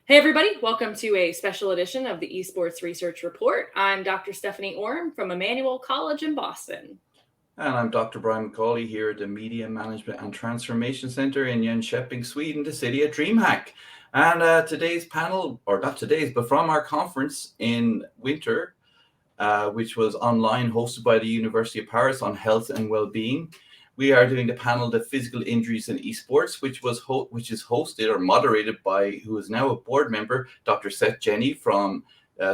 Hey everybody, welcome to a special edition of the Esports Research Report. I'm Dr. Stephanie Orm from Emmanuel College in Boston. And I'm Dr. Brian McCauley here at the Media Management and Transformation Center in Jönköping, Sweden, the city of DreamHack. And today's panel, or not today's, but from our conference in winter, which was online, hosted by the University of Paris on health and well-being. We are doing the panel, The Physical Injuries in Esports, which is hosted or moderated by, who is now a board member, Dr. Seth E from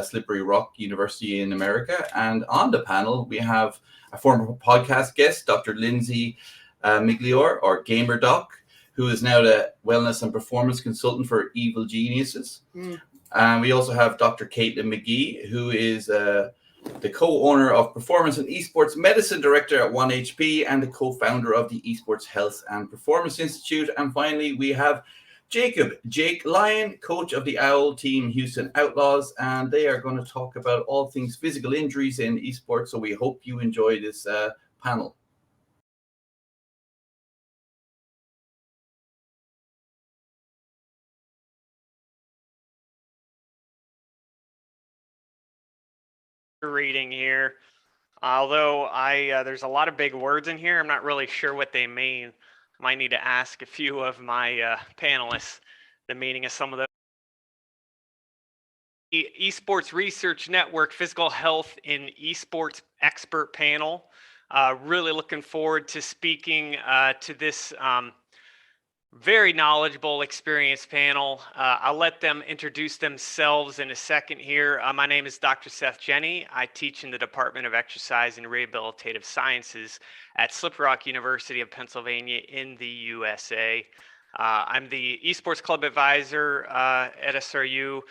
Slippery Rock University in America. And on the panel, we have a former podcast guest, Dr. Lindsey Migliore, or GamerDoc, who is now the wellness and performance consultant for Evil Geniuses. And we also have Dr. Caitlin McGee, who is the co-owner of Performance and Esports Medicine Director at 1HP and the co-founder of the Esports Health and Performance Institute. And finally, we have Jake Lyon, coach of the Team Houston Outlaws, and they are going to talk about all things physical injuries in esports. So we hope you enjoy this panel. Reading here, although there's a lot of big words in here, I'm not really sure what they mean. Might need to ask a few of my panelists the meaning of some of those. The Esports Research Network Physical Health in Esports Expert Panel. Really looking forward to speaking to this very knowledgeable, experienced panel. I'll let them introduce themselves in a second here. My name is Dr. Seth E. I teach in the Department of Exercise and Rehabilitative Sciences at Slippery Rock University of Pennsylvania in the USA. I'm the Esports Club Advisor at SRU.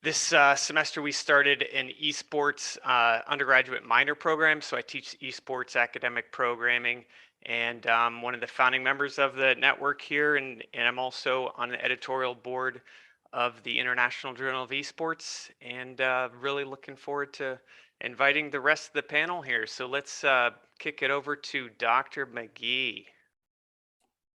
This semester we started an esports undergraduate minor program, so I teach esports academic programming. And I'm one of the founding members of the network here, and I'm also on the editorial board of the International Journal of Esports, and really looking forward to inviting the rest of the panel here. So let's kick it over to Dr. McGee.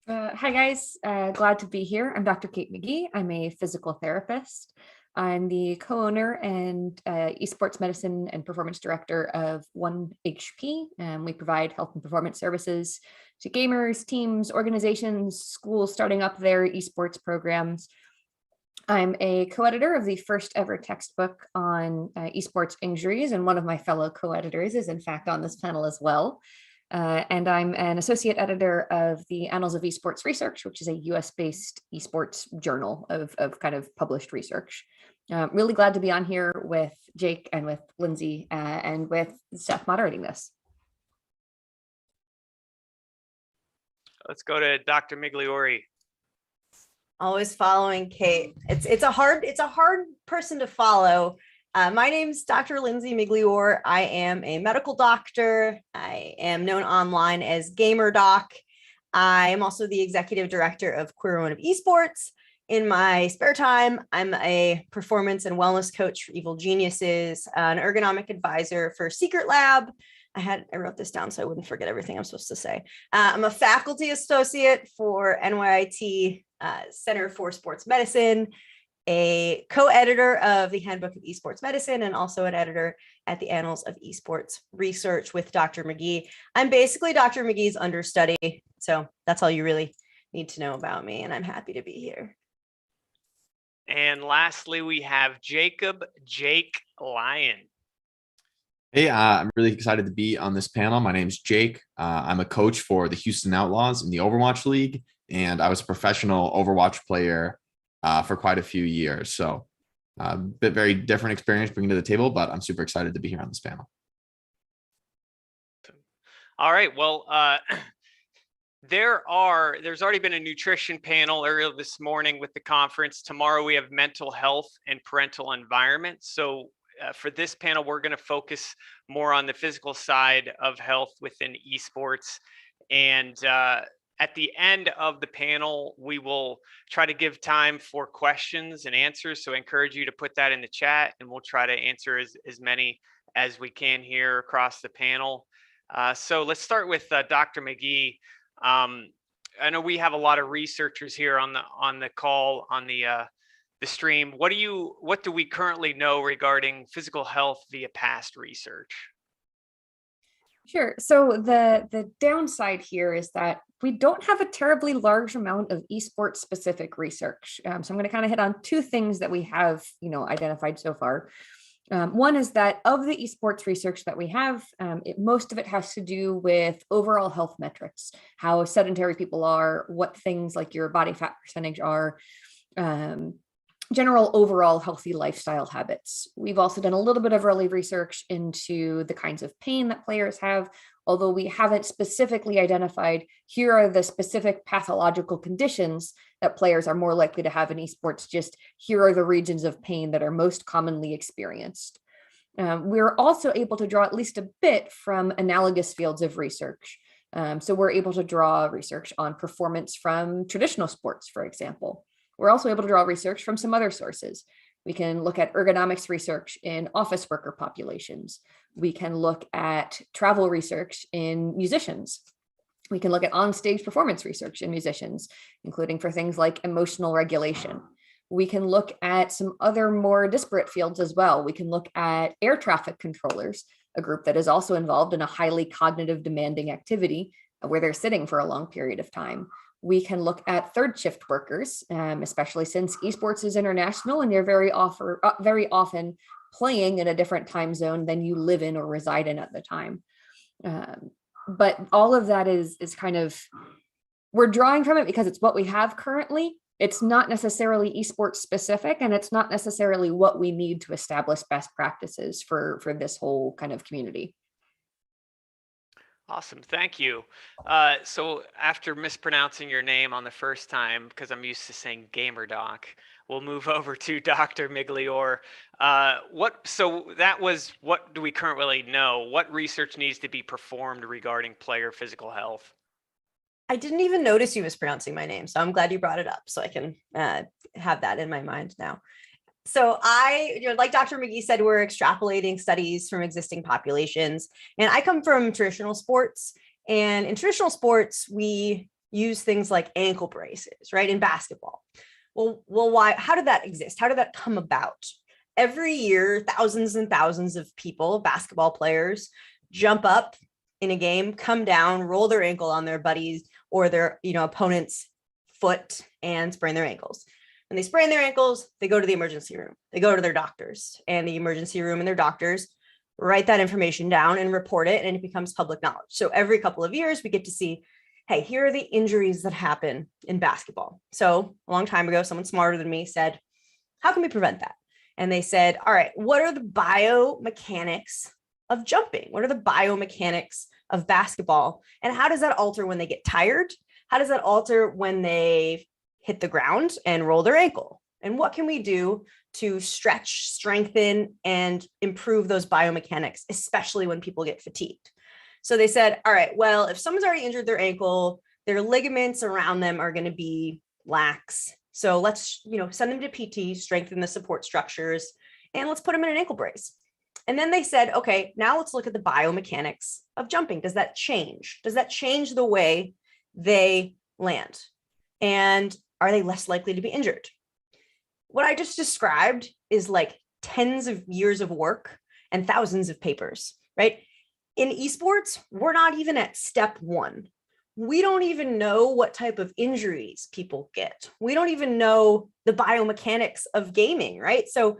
Hi guys, glad to be here. I'm Dr. Kate McGee. I'm a physical therapist. I'm the co-owner and esports medicine and performance director of 1HP. We provide health and performance services to gamers, teams, organizations, schools starting up their esports programs. I'm a co-editor of the first ever textbook on esports injuries, and one of my fellow co-editors is in fact on this panel as well. And I'm an associate editor of the Annals of Esports Research, which is a US-based esports journal of kind of published research. Really glad to be on here with Jake and with Lindsey and with Seth moderating this. Let's go to Dr. Migliore. Always following Kate. It's a hard person to follow. My name's Dr. Lindsey Migliore. I am a medical doctor. I am known online as GamerDoc. I am also the executive director of Queer Women of Esports. In my spare time, I'm a performance and wellness coach for Evil Geniuses, an ergonomic advisor for Secret Lab. I wrote this down so I wouldn't forget everything I'm supposed to say. I'm a faculty associate for NYIT Center for Sports Medicine, a co-editor of the Handbook of Esports Medicine, and also an editor at the Annals of Esports Research with Dr. McGee. I'm basically Dr. McGee's understudy, so that's all you really need to know about me, and I'm happy to be here. And lastly, we have Jake Lyon. Hey, I'm really excited to be on this panel. My name's Jake. I'm a coach for the Houston Outlaws in the Overwatch League, and I was a professional Overwatch player for quite a few years. So a very different experience bringing to the table, but I'm super excited to be here on this panel. All right. Well, there's already been a nutrition panel earlier this morning with the conference. Tomorrow we have mental health and parental environment. So for this panel, we're going to focus more on the physical side of health within esports. And at the end of the panel, we will try to give time for questions and answers. So I encourage you to put that in the chat, and we'll try to answer as many as we can here across the panel. So let's start with Dr. McGee. I know we have a lot of researchers here on the call, on the stream. What do we currently know regarding physical health via past research? Sure. So the downside here is that we don't have a terribly large amount of esports specific research. So I'm going to kind of hit on two things that we have, identified so far. One is that of the esports research that we have, most of it has to do with overall health metrics, how sedentary people are, what things like your body fat percentage are, general overall healthy lifestyle habits. We've also done a little bit of early research into the kinds of pain that players have, although we haven't specifically identified here are the specific pathological conditions that players are more likely to have in esports, just here are the regions of pain that are most commonly experienced. We're also able to draw at least a bit from analogous fields of research. So we're able to draw research on performance from traditional sports, for example. We're also able to draw research from some other sources. We can look at ergonomics research in office worker populations. We can look at travel research in musicians. We can look at on-stage performance research in musicians, including for things like emotional regulation. We can look at some other more disparate fields as well. We can look at air traffic controllers, a group that is also involved in a highly cognitive demanding activity where they're sitting for a long period of time. We can look at third shift workers, especially since esports is international and you're very often playing in a different time zone than you live in or reside in at the time. But all of that is kind of, we're drawing from it because it's what we have currently. It's not necessarily esports specific, and it's not necessarily what we need to establish best practices for this whole kind of community. Awesome, thank you. So after mispronouncing your name on the first time, because I'm used to saying GamerDoc, we'll move over to Dr. Migliore. So that was, what do we currently know? What research needs to be performed regarding player physical health? I didn't even notice you mispronouncing my name, so I'm glad you brought it up so I can have that in my mind now. So like Dr. McGee said, we're extrapolating studies from existing populations. And I come from traditional sports. And in traditional sports, we use things like ankle braces, right? In basketball. Well, why? How did that exist? How did that come about? Every year, thousands and thousands of people, basketball players, jump up in a game, come down, roll their ankle on their buddies or their opponent's foot and sprain their ankles. When they sprain their ankles, they go to the emergency room. They go to their doctors, and the emergency room and their doctors write that information down and report it, and it becomes public knowledge. So every couple of years, we get to see, hey, here are the injuries that happen in basketball. So a long time ago, someone smarter than me said, how can we prevent that? And they said, all right, what are the biomechanics of jumping? What are the biomechanics of basketball? And how does that alter when they get tired? How does that alter when they hit the ground and roll their ankle? And what can we do to stretch, strengthen, and improve those biomechanics, especially when people get fatigued? So they said, all right, well, if someone's already injured their ankle, their ligaments around them are going to be lax. So let's, send them to PT, strengthen the support structures, and let's put them in an ankle brace. And then they said, okay, now let's look at the biomechanics of jumping. Does that change? Does that change the way they land? And are they less likely to be injured? What I just described is like tens of years of work and thousands of papers, right? In esports, we're not even at step one. We don't even know what type of injuries people get. We don't even know the biomechanics of gaming, right? So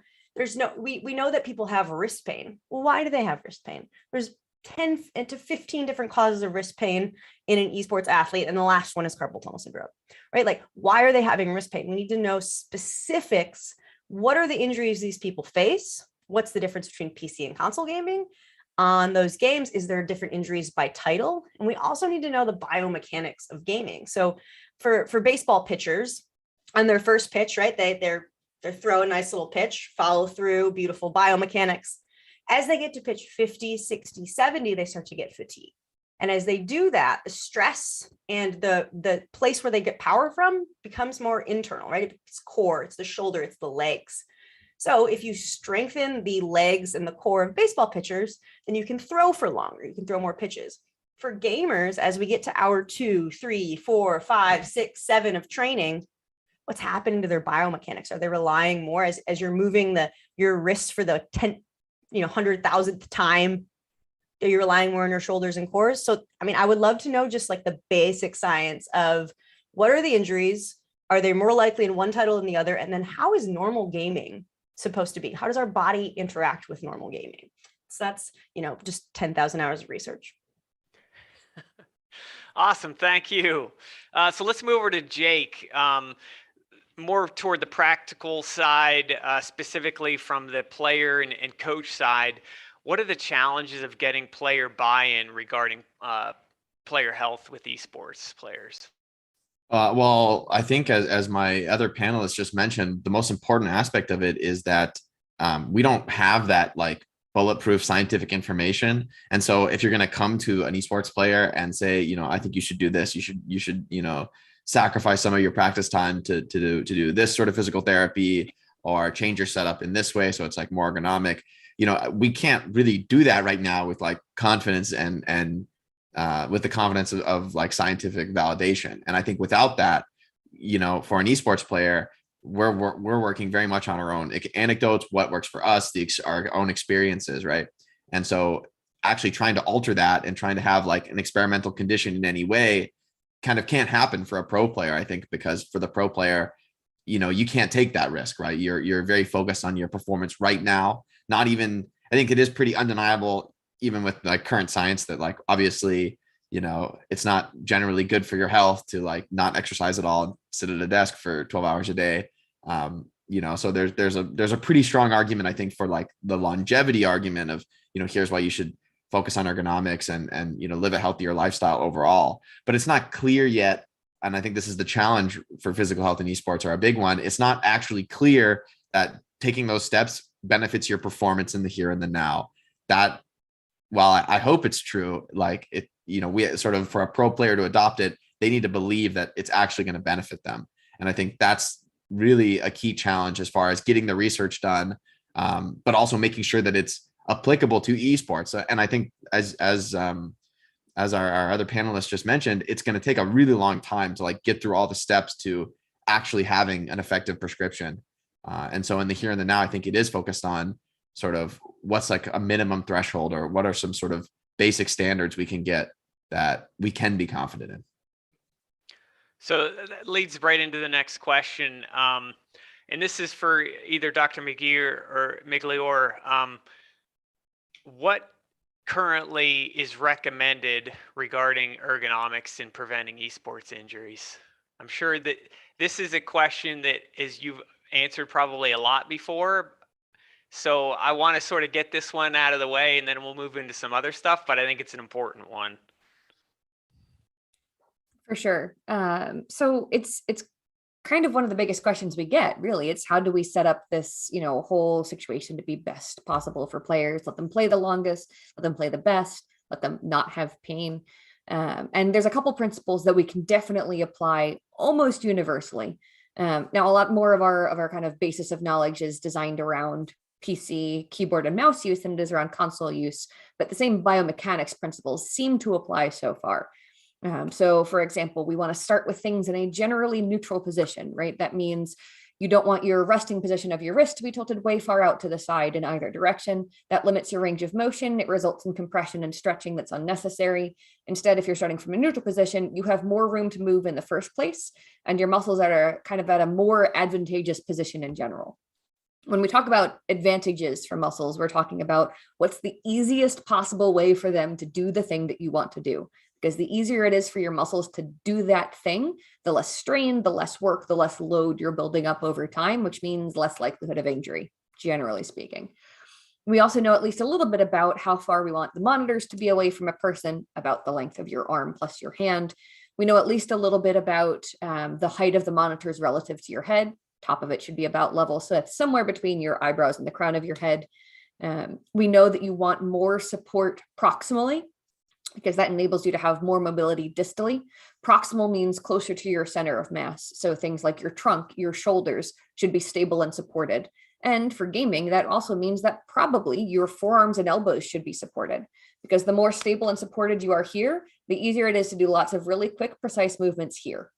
we know that people have wrist pain. Well, why do they have wrist pain? There's 10 to 15 different causes of wrist pain in an esports athlete. And the last one is carpal tunnel syndrome, right? Like, why are they having wrist pain? We need to know specifics. What are the injuries these people face? What's the difference between PC and console gaming? On those games, is there different injuries by title? And we also need to know the biomechanics of gaming. So for baseball pitchers, on their first pitch, right, they're throw a nice little pitch, follow through, beautiful biomechanics. As they get to pitch 50, 60, 70, they start to get fatigued. And as they do that, the stress and the place where they get power from becomes more internal, right? It's core, it's the shoulder, it's the legs. So if you strengthen the legs and the core of baseball pitchers, then you can throw for longer, you can throw more pitches. for gamers, as we get to hour 2, 3, 4, 5, 6, 7 of training, what's happening to their biomechanics? Are they relying more as you're moving your wrist for the 100,000th time? Are you relying more on your shoulders and cores? So, I mean, I would love to know just like the basic science of what are the injuries? Are they more likely in one title than the other? And then how is normal gaming supposed to be? How does our body interact with normal gaming? So that's, just 10,000 hours of research. Awesome. Thank you. So let's move over to Jake. More toward the practical side, specifically from the player and coach side. What are the challenges of getting player buy-in regarding player health with esports players? Well, I think as my other panelists just mentioned, the most important aspect of it is that we don't have that like bulletproof scientific information. And so if you're going to come to an esports player and say, I think you should do this, you should, sacrifice some of your practice time to do this sort of physical therapy or change your setup in this way, so it's like more ergonomic. We can't really do that right now with like confidence and with the confidence of like scientific validation. And I think without that, for an esports player, we're working very much on our own anecdotes, what works for us, our own experiences, right? And so actually trying to alter that and trying to have like an experimental condition in any way kind of can't happen for a pro player, I think, because for the pro player, you can't take that risk, right? You're very focused on your performance right now. Not even, I think it is pretty undeniable, even with like current science, that like obviously, it's not generally good for your health to like not exercise at all and sit at a desk for 12 hours a day. So there's a pretty strong argument, I think, for like the longevity argument of, here's why you should focus on ergonomics and live a healthier lifestyle overall. But it's not clear yet. And I think this is the challenge for physical health in esports, or a big one. It's not actually clear that taking those steps benefits your performance in the here and the now. That, while I hope it's true, like it, we sort of, for a pro player to adopt it, they need to believe that it's actually going to benefit them. And I think that's really a key challenge as far as getting the research done, but also making sure that it's applicable to esports. And I think as our other panelists just mentioned, it's going to take a really long time to like get through all the steps to actually having an effective prescription. And so in the here and the now, I think it is focused on sort of what's like a minimum threshold, or what are some sort of basic standards we can get that we can be confident in. So that leads right into the next question. And this is for either Dr. McGee or Migliore. What currently is recommended regarding ergonomics in preventing esports injuries? I'm sure that this is a question that you've answered probably a lot before. So I want to sort of get this one out of the way, and then we'll move into some other stuff, but I think it's an important one. For sure. So it's kind of one of the biggest questions we get, really. It's how do we set up this, whole situation to be best possible for players, let them play the longest, let them play the best, let them not have pain. And there's a couple principles that we can definitely apply almost universally. Now, a lot more of our kind of basis of knowledge is designed around PC, keyboard and mouse use than it is around console use, but the same biomechanics principles seem to apply so far. So for example, we want to start with things in a generally neutral position, right? That means you don't want your resting position of your wrist to be tilted way far out to the side in either direction. That limits your range of motion. It results in compression and stretching that's unnecessary. Instead, if you're starting from a neutral position, you have more room to move in the first place, and your muscles are kind of at a more advantageous position in general. When we talk about advantages for muscles, we're talking about what's the easiest possible way for them to do the thing that you want to do. Because the easier it is for your muscles to do that thing, the less strain, the less work, the less load you're building up over time, which means less likelihood of injury, generally speaking. We also know at least a little bit about how far we want the monitors to be away from a person, about the length of your arm plus your hand. We know at least a little bit about the height of the monitors relative to your head. Top of it should be about level, so that's somewhere between your eyebrows and the crown of your head. We know that you want more support proximally, because that enables you to have more mobility distally. Proximal means closer to your center of mass. So things like your trunk, your shoulders should be stable and supported. And for gaming, that also means that probably your forearms and elbows should be supported, because the more stable and supported you are here, the easier it is to do lots of really quick, precise movements here.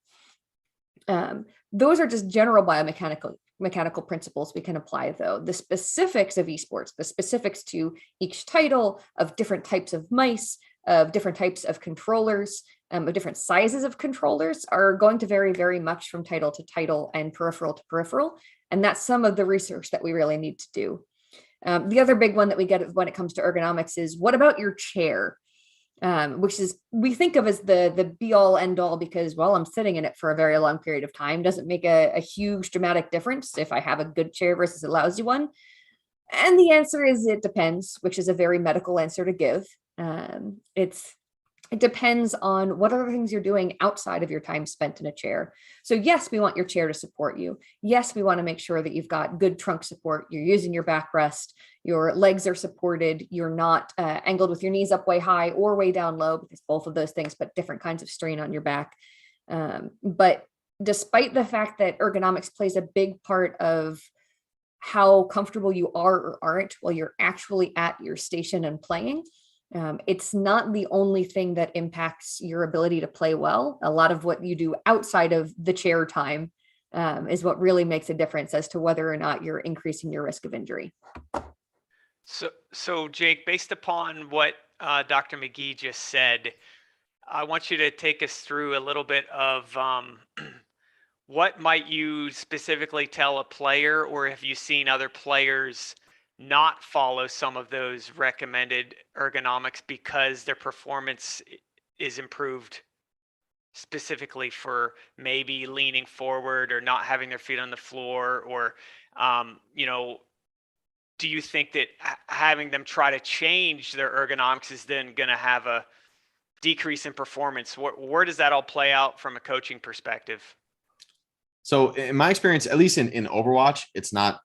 Those are just general mechanical principles we can apply, though. The specifics of esports, the specifics to each title, of different types of mice, of different types of controllers, of different sizes of controllers, are going to vary very much from title to title and peripheral to peripheral. And that's some of the research that we really need to do. The other big one that we get when it comes to ergonomics is, what about your chair? Which is, we think of as the be all end all, because, well, I'm sitting in it for a very long period of time. Doesn't make a huge dramatic difference if I have a good chair versus a lousy one. And the answer is, it depends, which is a very medical answer to give. It depends on what other things you're doing outside of your time spent in a chair. So yes, we want your chair to support you. Yes, we want to make sure that you've got good trunk support. You're using your backrest. Your legs are supported. You're not angled with your knees up way high or way down low, because both of those things put different kinds of strain on your back. But despite the fact that ergonomics plays a big part of how comfortable you are or aren't while you're actually at your station and playing, it's not the only thing that impacts your ability to play well. A lot of what you do outside of the chair time is what really makes a difference as to whether or not you're increasing your risk of injury. So Jake, based upon what Dr. McGee just said, I want you to take us through a little bit of what might you specifically tell a player, or have you seen other players not follow some of those recommended ergonomics because their performance is improved, specifically for maybe leaning forward or not having their feet on the floor, or do you think that having them try to change their ergonomics is then going to have a decrease in performance? Where does that all play out from a coaching perspective? So in my experience, at least in Overwatch, it's not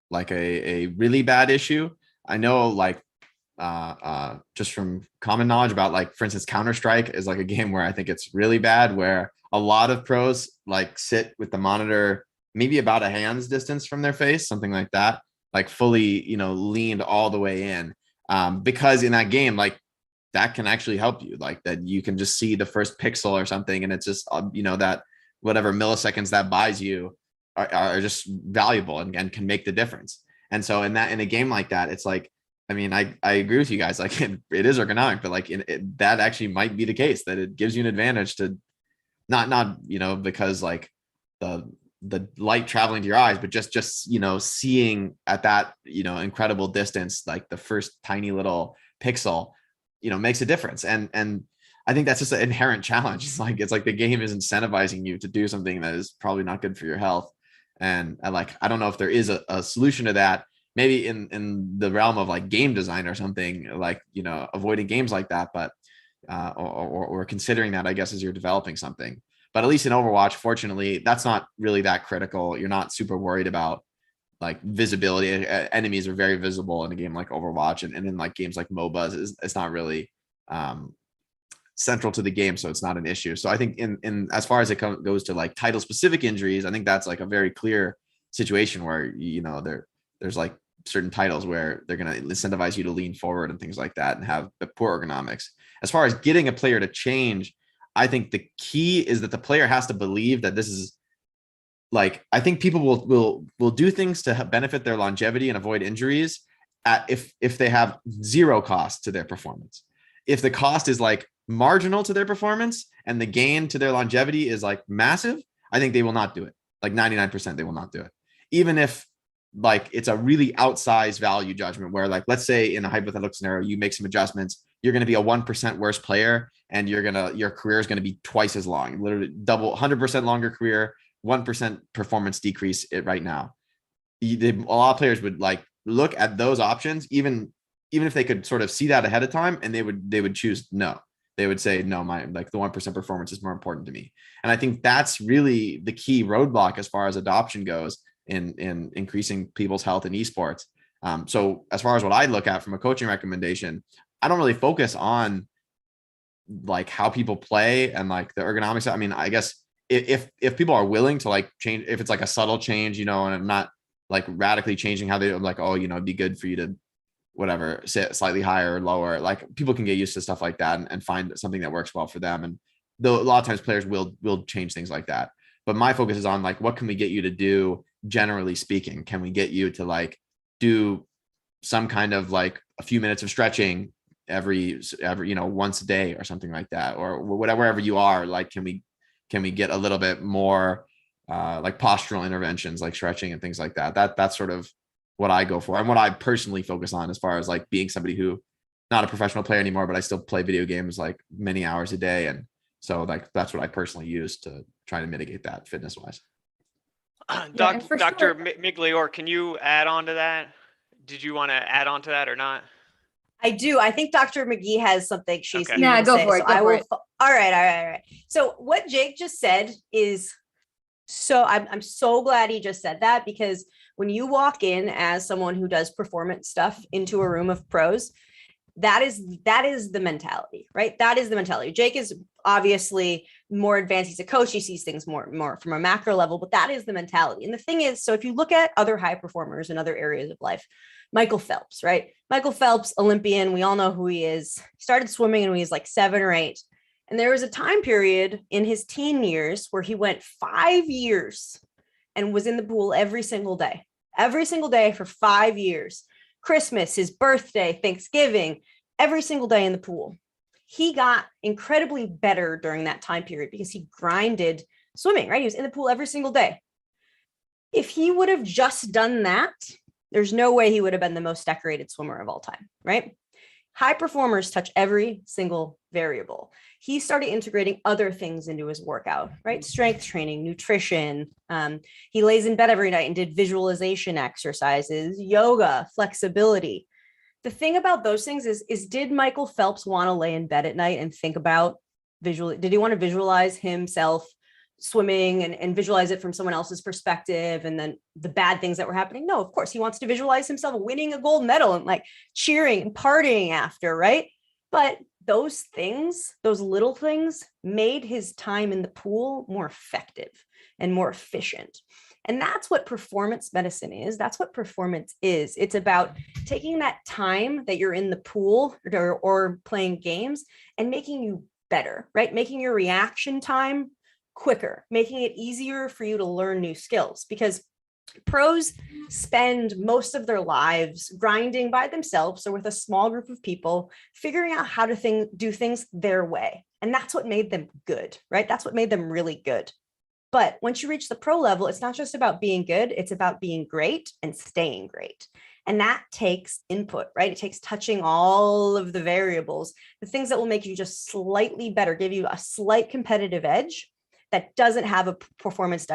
like a really bad issue. I know, like just from common knowledge about, like, for instance, Counter-Strike is like a game where I think it's really bad, where a lot of pros like sit with the monitor maybe about a hand's distance from their face, something like that, like fully, leaned all the way in, because in that game, like, that can actually help you, like that you can just see the first pixel or something, and it's just that whatever milliseconds that buys you are just valuable and can make the difference. And so in a game like that, it's like, I mean, I agree with you guys, like it is ergonomic, but like that actually might be the case, that it gives you an advantage to not because like the light traveling to your eyes, but just seeing at that incredible distance, like the first tiny little pixel makes a difference. And I think that's just an inherent challenge. It's like the game is incentivizing you to do something that is probably not good for your health. And I don't know if there is a solution to that, maybe in the realm of like game design or something, like, avoiding games like that, but or considering that, I guess, as you're developing something. But at least in Overwatch, fortunately, that's not really that critical. You're not super worried about like visibility. Enemies are very visible in a game like Overwatch, and in like games like MOBAs, it's not really central to the game, so it's not an issue. So I think in as far as it goes to like title specific injuries, I think that's like a very clear situation where there's like certain titles where they're going to incentivize you to lean forward and things like that and have poor ergonomics. As far as getting a player to change, I think the key is that the player has to believe that this is like, I think people will do things to benefit their longevity and avoid injuries if they have zero cost to their performance. If the cost is like marginal to their performance and the gain to their longevity is like massive, I think they will not do it. Like 99%, they will not do it. Even if like it's a really outsized value judgment where, like, let's say in a hypothetical scenario, you make some adjustments, you're going to be a 1% worse player and your career is going to be twice as long, literally double, 100% longer career, 1% performance decrease right now. A lot of players would like look at those options, even if they could sort of see that ahead of time, and they would choose no. They would say, no, the 1% performance is more important to me. And I think that's really the key roadblock as far as adoption goes in increasing people's health in esports. So as far as what I look at from a coaching recommendation, I don't really focus on like how people play and like the ergonomics. I mean, I guess if people are willing to like change, if it's like a subtle change, and I'm not like radically changing how they like, oh, it'd be good for you to whatever, slightly higher or lower. Like people can get used to stuff like that and find something that works well for them. And though a lot of times players will change things like that. But my focus is on like, what can we get you to do? Generally speaking, can we get you to like do some kind of like a few minutes of stretching every once a day or something like that, or wherever you are, like, can we get a little bit more like postural interventions, like stretching and things like that. That's sort of what I go for and what I personally focus on, as far as like being somebody who, not a professional player anymore, but I still play video games like many hours a day. And so like, that's what I personally use to try to mitigate that fitness wise. Dr. Migliore, can you add on to that? Did you want to add on to that or not? I do. I think Dr. McGee has something she's Okay. Yeah, go for it. All right. So what Jake just said is, so I'm so glad he just said that, because when you walk in as someone who does performance stuff into a room of pros, that is the mentality, right? That is the mentality. Jake is obviously more advanced. He's a coach. He sees things more from a macro level, but that is the mentality. And the thing is, so if you look at other high performers in other areas of life, Michael Phelps, right? Michael Phelps, Olympian. We all know who he is. He started swimming when he was like 7 or 8. And there was a time period in his teen years where he went 5 years and was in the pool every single day for 5 years. Christmas, his birthday, Thanksgiving, every single day in the pool. He got incredibly better during that time period because he grinded swimming, right? He was in the pool every single day. If he would have just done that, there's no way he would have been the most decorated swimmer of all time, right? High performers touch every single variable. He started integrating other things into his workout, right? Strength training, nutrition. He lays in bed every night and did visualization exercises, yoga, flexibility. The thing about those things is did Michael Phelps want to lay in bed at night and think about did he want to visualize himself swimming and visualize it from someone else's perspective and then the bad things that were happening? No, of course, he wants to visualize himself winning a gold medal and like cheering and partying after, right? But those things, those little things, made his time in the pool more effective and more efficient. And that's what performance medicine is. That's what performance is. It's about taking that time that you're in the pool or playing games and making you better, right? Making your reaction time quicker, making it easier for you to learn new skills, because pros spend most of their lives grinding by themselves or with a small group of people, figuring out how to do things their way. And that's what made them good, right? That's what made them really good. But once you reach the pro level, it's not just about being good, it's about being great and staying great. And that takes input, right? It takes touching all of the variables, the things that will make you just slightly better, give you a slight competitive edge that doesn't have a performance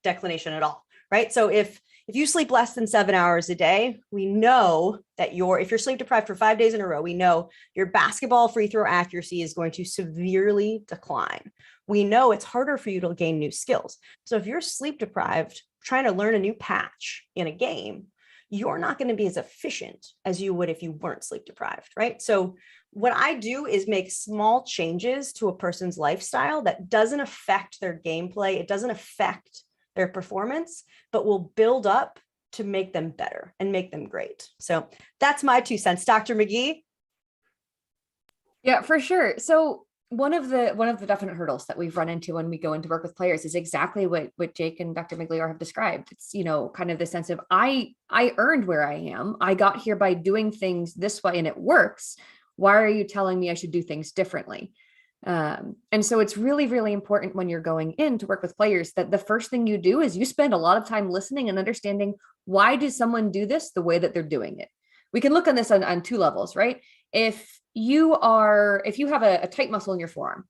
declination at all, right? So if you sleep less than 7 hours a day, we know that if you're sleep deprived for 5 days in a row, we know your basketball free throw accuracy is going to severely decline. We know it's harder for you to gain new skills. So if you're sleep deprived, trying to learn a new patch in a game, you're not going to be as efficient as you would if you weren't sleep deprived, right? So what I do is make small changes to a person's lifestyle that doesn't affect their gameplay. It doesn't affect their performance, but will build up to make them better and make them great. So that's my 2 cents. Dr. McGee? Yeah, for sure. So one of the definite hurdles that we've run into when we go into work with players is exactly what Jake and Dr. Migliore have described. It's, kind of the sense of I earned where I am. I got here by doing things this way and it works. Why are you telling me I should do things differently? And so it's really, really important when you're going in to work with players that the first thing you do is you spend a lot of time listening and understanding, why does someone do this the way that they're doing it? We can look on this on 2 levels, right? If you have a tight muscle in your forearm,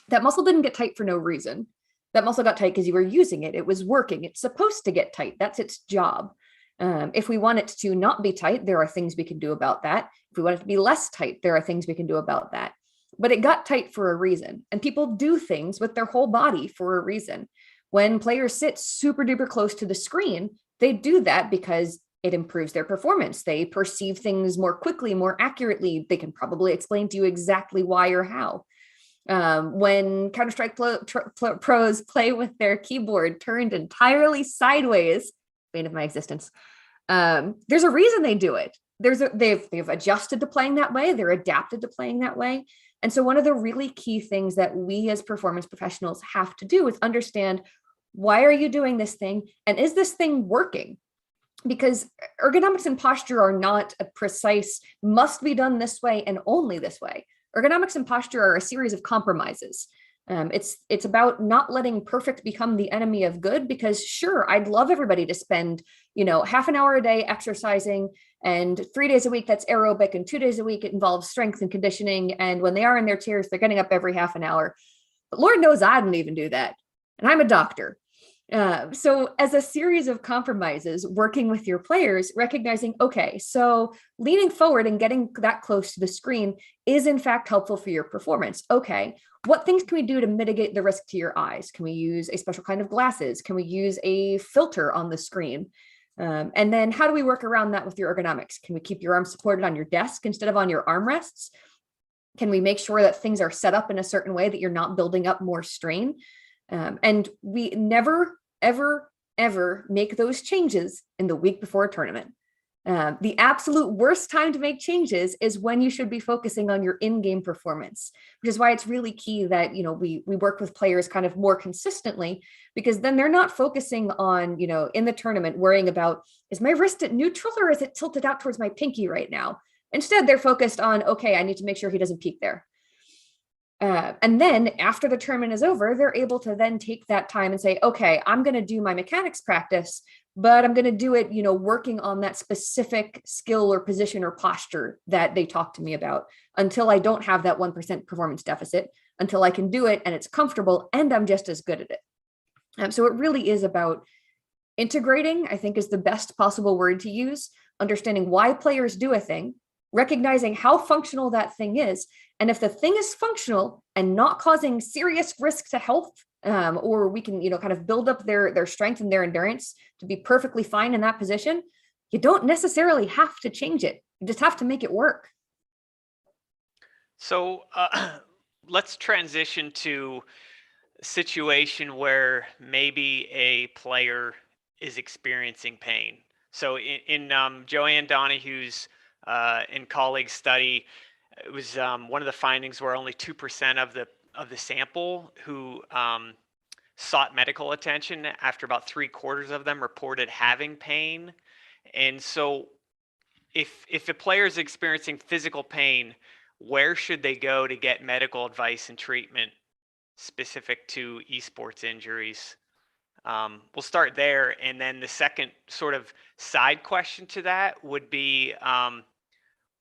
that muscle didn't get tight for no reason. That muscle got tight because you were using it. It was working. It's supposed to get tight. That's its job. If we want it to not be tight, there are things we can do about that. If we want it to be less tight, there are things we can do about that. But it got tight for a reason. And people do things with their whole body for a reason. When players sit super duper close to the screen, they do that because it improves their performance. They perceive things more quickly, more accurately. They can probably explain to you exactly why or how. When Counter-Strike pros play with their keyboard turned entirely sideways, bane of my existence, there's a reason they do it. they've adjusted to playing that way. They're adapted to playing that way. And so one of the really key things that we as performance professionals have to do is understand, why are you doing this thing? And is this thing working? Because ergonomics and posture are not a precise, must be done this way and only this way. Ergonomics and posture are a series of compromises. It's about not letting perfect become the enemy of good, because sure, I'd love everybody to spend, half an hour a day exercising, and 3 days a week that's aerobic, and 2 days a week it involves strength and conditioning. And when they are in their chairs, they're getting up every half an hour. But Lord knows I don't even do that. And I'm a doctor. So as a series of compromises, working with your players, recognizing, okay, so leaning forward and getting that close to the screen is in fact helpful for your performance. Okay, what things can we do to mitigate the risk to your eyes? Can we use a special kind of glasses? Can we use a filter on the screen? And then how do we work around that with your ergonomics? Can we keep your arms supported on your desk instead of on your armrests? Can we make sure that things are set up in a certain way that you're not building up more strain? And we never, ever make those changes in the week before a tournament. The absolute worst time to make changes is when you should be focusing on your in-game performance, which is why it's really key that, we work with players kind of more consistently, because then they're not focusing on, in the tournament, worrying about, is my wrist at neutral or is it tilted out towards my pinky right now? Instead, they're focused on, okay, I need to make sure he doesn't peek there. And then after the tournament is over, they're able to then take that time and say, okay, I'm going to do my mechanics practice, but I'm going to do it, working on that specific skill or position or posture that they talked to me about, until I don't have that 1% performance deficit, until I can do it and it's comfortable and I'm just as good at it. So it really is about integrating, I think is the best possible word to use, understanding why players do a thing, recognizing how functional that thing is. And if the thing is functional and not causing serious risk to health, or we can, kind of build up their strength and their endurance to be perfectly fine in that position, you don't necessarily have to change it. You just have to make it work. So let's transition to a situation where maybe a player is experiencing pain. So in Joanne Donahue's in colleagues study, it was one of the findings where only 2% of the sample who sought medical attention, after about 3/4 of them reported having pain. And so if a player is experiencing physical pain, where should they go to get medical advice and treatment specific to esports injuries? We'll start there. And then the second sort of side question to that would be,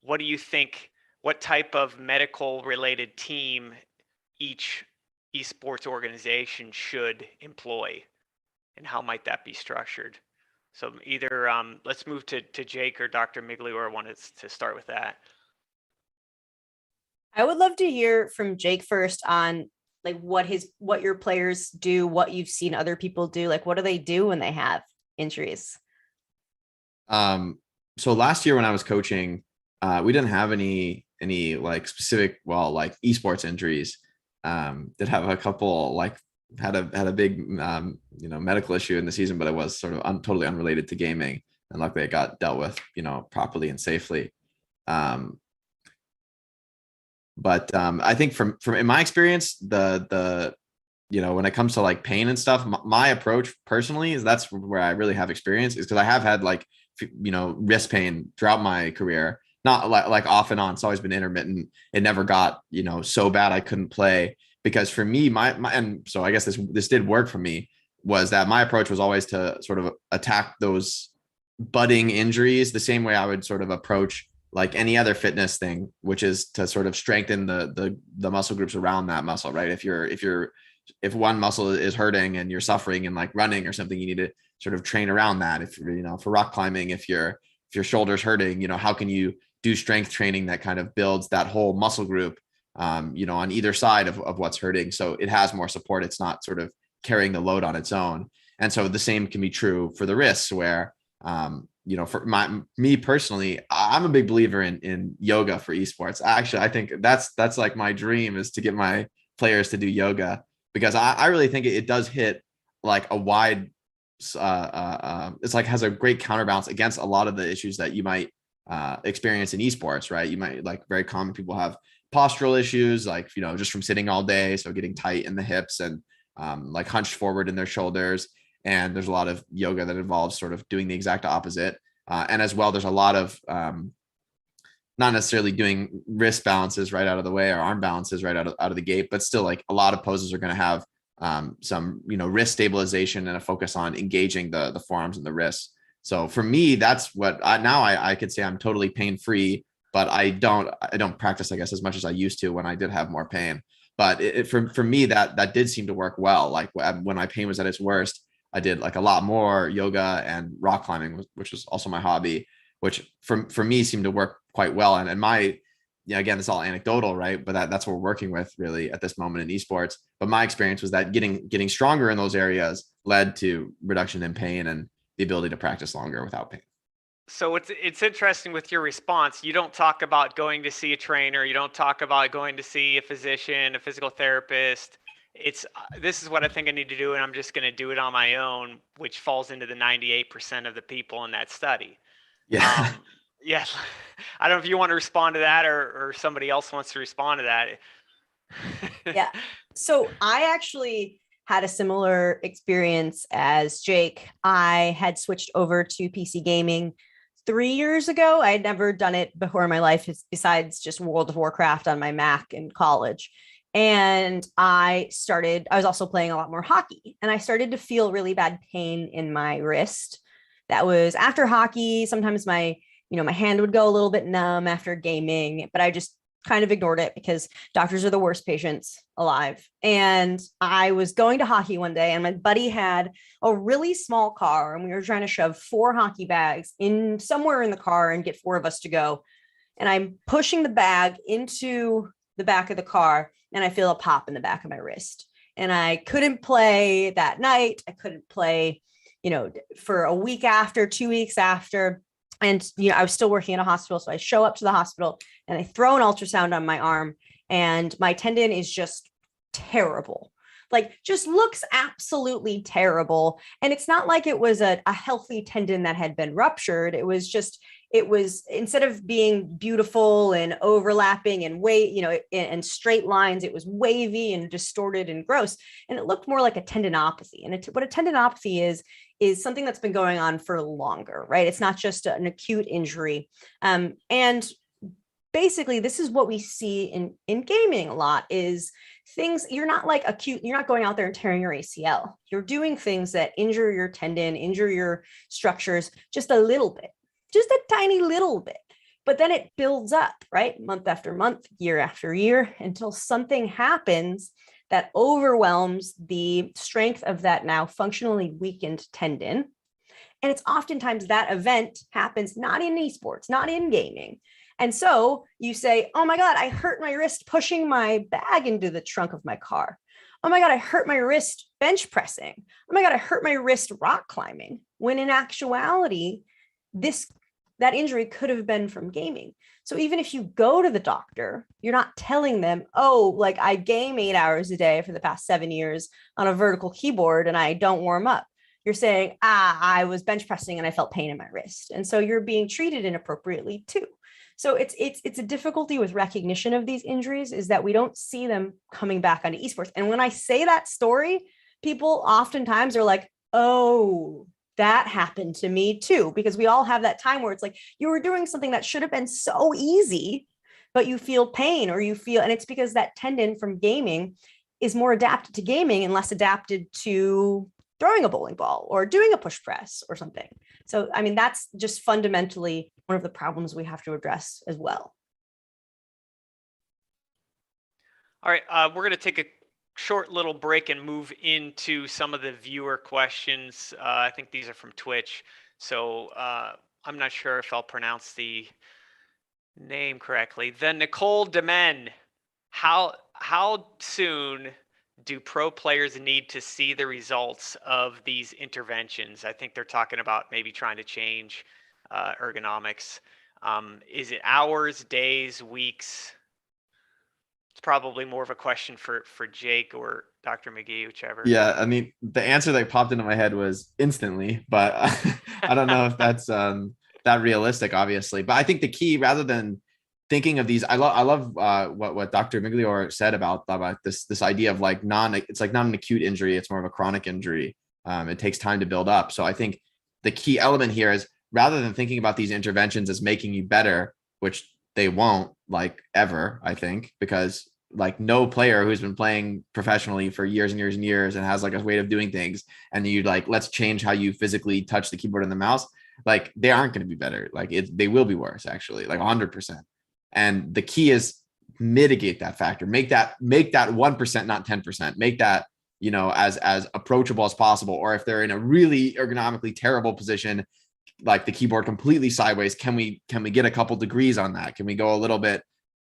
what do you think, what type of medical related team each esports organization should employ, and how might that be structured? So either let's move to Jake or Dr. Migliore wanted to start with that. I would love to hear from Jake first on like what your players do, what you've seen other people do, like what do they do when they have injuries? So last year when I was coaching, we didn't have any like specific, like esports injuries. Did have a couple, like had a big medical issue in the season, but it was sort of totally unrelated to gaming, and luckily it got dealt with properly and safely. But I think from in my experience, the when it comes to like pain and stuff, my approach personally is that's where I really have experience, is because I have had like wrist pain throughout my career. Not like off and on. It's always been intermittent. It never got, so bad I couldn't play, because for me, my and so I guess this did work for me, was that my approach was always to sort of attack those budding injuries the same way I would sort of approach like any other fitness thing, which is to sort of strengthen the muscle groups around that muscle, right? If one muscle is hurting and you're suffering in like running or something, you need to sort of train around that. If for rock climbing, if your shoulder's hurting, how can you do strength training that kind of builds that whole muscle group, on either side of what's hurting, so it has more support. It's not sort of carrying the load on its own. And so the same can be true for the wrists, where, for me personally, I'm a big believer in yoga for esports. Actually, I think that's like my dream, is to get my players to do yoga, because I really think it does hit like a wide, it's like has a great counterbalance against a lot of the issues that you might experience in esports, right? You might like very common people have postural issues, like, just from sitting all day. So getting tight in the hips and like hunched forward in their shoulders. And there's a lot of yoga that involves sort of doing the exact opposite. And as well, there's a lot of not necessarily doing wrist balances right out of the way or arm balances right out of the gate, but still like a lot of poses are going to have some, wrist stabilization and a focus on engaging the forearms and the wrists. So for me, that's what I could say I'm totally pain-free, but I don't practice, I guess, as much as I used to when I did have more pain. But for me, that did seem to work well. Like when my pain was at its worst, I did like a lot more yoga and rock climbing, which was also my hobby, which for me seemed to work quite well. And my, again, it's all anecdotal, right? But that's what we're working with really at this moment in esports. But my experience was that getting stronger in those areas led to reduction in pain and the ability to practice longer without pain. So it's interesting with your response. You don't talk about going to see a trainer. You don't talk about going to see a physician, a physical therapist. This is what I think I need to do, and I'm just going to do it on my own, which falls into the 98% of the people in that study. Yeah. Yeah. I don't know if you want to respond to that or somebody else wants to respond to that. Yeah. So I actually had a similar experience as Jake. I had switched over to PC gaming 3 years ago. I had never done it before in my life besides just World of Warcraft on my Mac in college. And I was also playing a lot more hockey, and I started to feel really bad pain in my wrist. That was after hockey. Sometimes my hand would go a little bit numb after gaming, but I just kind of ignored it because doctors are the worst patients alive. And I was going to hockey one day, and my buddy had a really small car, and we were trying to shove 4 hockey bags in somewhere in the car and get 4 of us to go. And I'm pushing the bag into the back of the car, and I feel a pop in the back of my wrist. And I couldn't play that night. I couldn't play, for a week after, 2 weeks after. And, I was still working in a hospital. So I show up to the hospital and I throw an ultrasound on my arm, and my tendon is just terrible. Like, just looks absolutely terrible. And it's not like it was a healthy tendon that had been ruptured. It was instead of being beautiful and overlapping and and straight lines, it was wavy and distorted and gross. And it looked more like a tendinopathy. And what a tendinopathy is something that's been going on for longer, right? It's not just an acute injury. And basically, this is what we see in gaming a lot is things, you're not going out there and tearing your ACL. You're doing things that injure your tendon, injure your structures just a little bit, just a tiny little bit. But then it builds up, right? Month after month, year after year, until something happens that overwhelms the strength of that now functionally weakened tendon. And it's oftentimes that event happens not in esports, not in gaming. And so you say, oh my God, I hurt my wrist pushing my bag into the trunk of my car. Oh my God, I hurt my wrist bench pressing. Oh my God, I hurt my wrist rock climbing. When in actuality, that injury could have been from gaming. So even if you go to the doctor, you're not telling them, oh, like I game 8 hours a day for the past 7 years on a vertical keyboard and I don't warm up. You're saying, I was bench pressing and I felt pain in my wrist. And so you're being treated inappropriately too. So it's a difficulty with recognition of these injuries is that we don't see them coming back onto esports. And when I say that story, people oftentimes are like, oh, that happened to me too, because we all have that time where it's like you were doing something that should have been so easy, but you feel pain and it's because that tendon from gaming is more adapted to gaming and less adapted to throwing a bowling ball or doing a push press or something. So, I mean, that's just fundamentally one of the problems we have to address as well. All right, we're going to take a short little break and move into some of the viewer questions. I think these are from Twitch. So I'm not sure if I'll pronounce the name correctly. The Nicole Demen. How soon do pro players need to see the results of these interventions? I think they're talking about maybe trying to change ergonomics. Is it hours, days, weeks? It's probably more of a question for Jake or Dr. McGee, whichever. Yeah, I mean, the answer that popped into my head was instantly, but I don't know if that's that realistic, obviously. But I think the key, rather than thinking of these, I love what Dr. Migliore said about this idea of like it's like not an acute injury, it's more of a chronic injury. It takes time to build up. So I think the key element here is, rather than thinking about these interventions as making you better, which they won't, like, ever, I think, because like no player who's been playing professionally for years and years and years and has like a way of doing things, and you like, let's change how you physically touch the keyboard and the mouse, like they aren't going to be better. Like they will be worse, actually, like 100%. And the key is mitigate that factor, make that 1%, not 10%, make that, you know, as approachable as possible. Or if they're in a really ergonomically terrible position, like the keyboard completely sideways, can we get a couple degrees on that? Can we go a little bit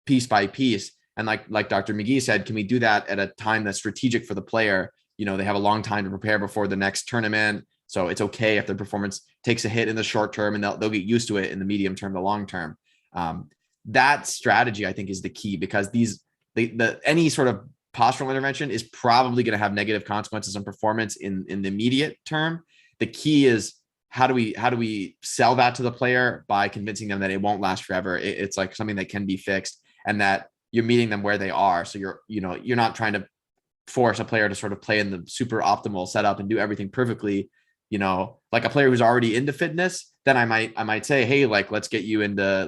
piece by piece? And like Dr. McGee said, can we do that at a time that's strategic for the player? You know, they have a long time to prepare before the next tournament. So it's okay if their performance takes a hit in the short term, and they'll get used to it in the medium term, the long term. That strategy, I think, is the key, because any sort of postural intervention is probably going to have negative consequences on performance in the immediate term. The key is, how do we sell that to the player by convincing them that it won't last forever? It's like something that can be fixed, and that you're meeting them where they are. So you're not trying to force a player to sort of play in the super optimal setup and do everything perfectly. You know, like a player who's already into fitness, then I might say, hey, like, let's get you into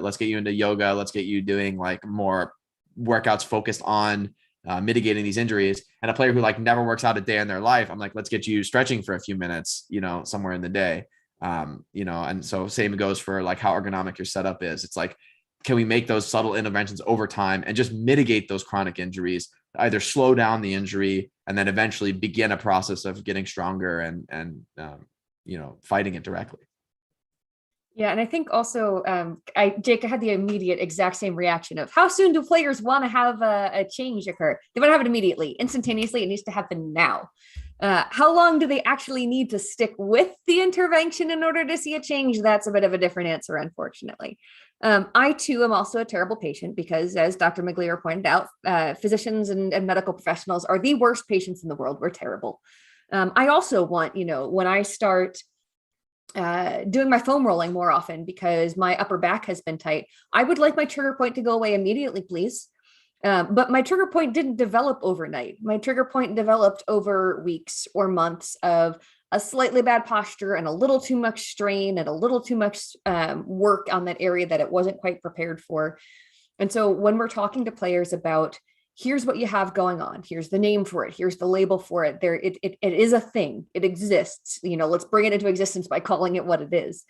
yoga. Let's get you doing like more workouts focused on mitigating these injuries. And a player who like never works out a day in their life, I'm like, let's get you stretching for a few minutes, you know, somewhere in the day. You know, and so same goes for like how ergonomic your setup is. It's like, can we make those subtle interventions over time and just mitigate those chronic injuries, either slow down the injury and then eventually begin a process of getting stronger and you know, fighting it directly. Yeah, and I think also, Jake, I had the immediate exact same reaction of, how soon do players want to have a change occur? They want to have it immediately, instantaneously. It needs to happen now. How long do they actually need to stick with the intervention in order to see a change? That's a bit of a different answer, unfortunately. I too am also a terrible patient, because, as Dr. Migliore pointed out, physicians and medical professionals are the worst patients in the world. We're terrible. I also want, you know, when I start doing my foam rolling more often because my upper back has been tight, I would like my trigger point to go away immediately, please. But my trigger point didn't develop overnight. My trigger point developed over weeks or months of a slightly bad posture and a little too much strain and a little too much work on that area that it wasn't quite prepared for. And so when we're talking to players about, here's what you have going on, here's the name for it, here's the label for it, it is a thing, it exists, you know, let's bring it into existence by calling it what it is.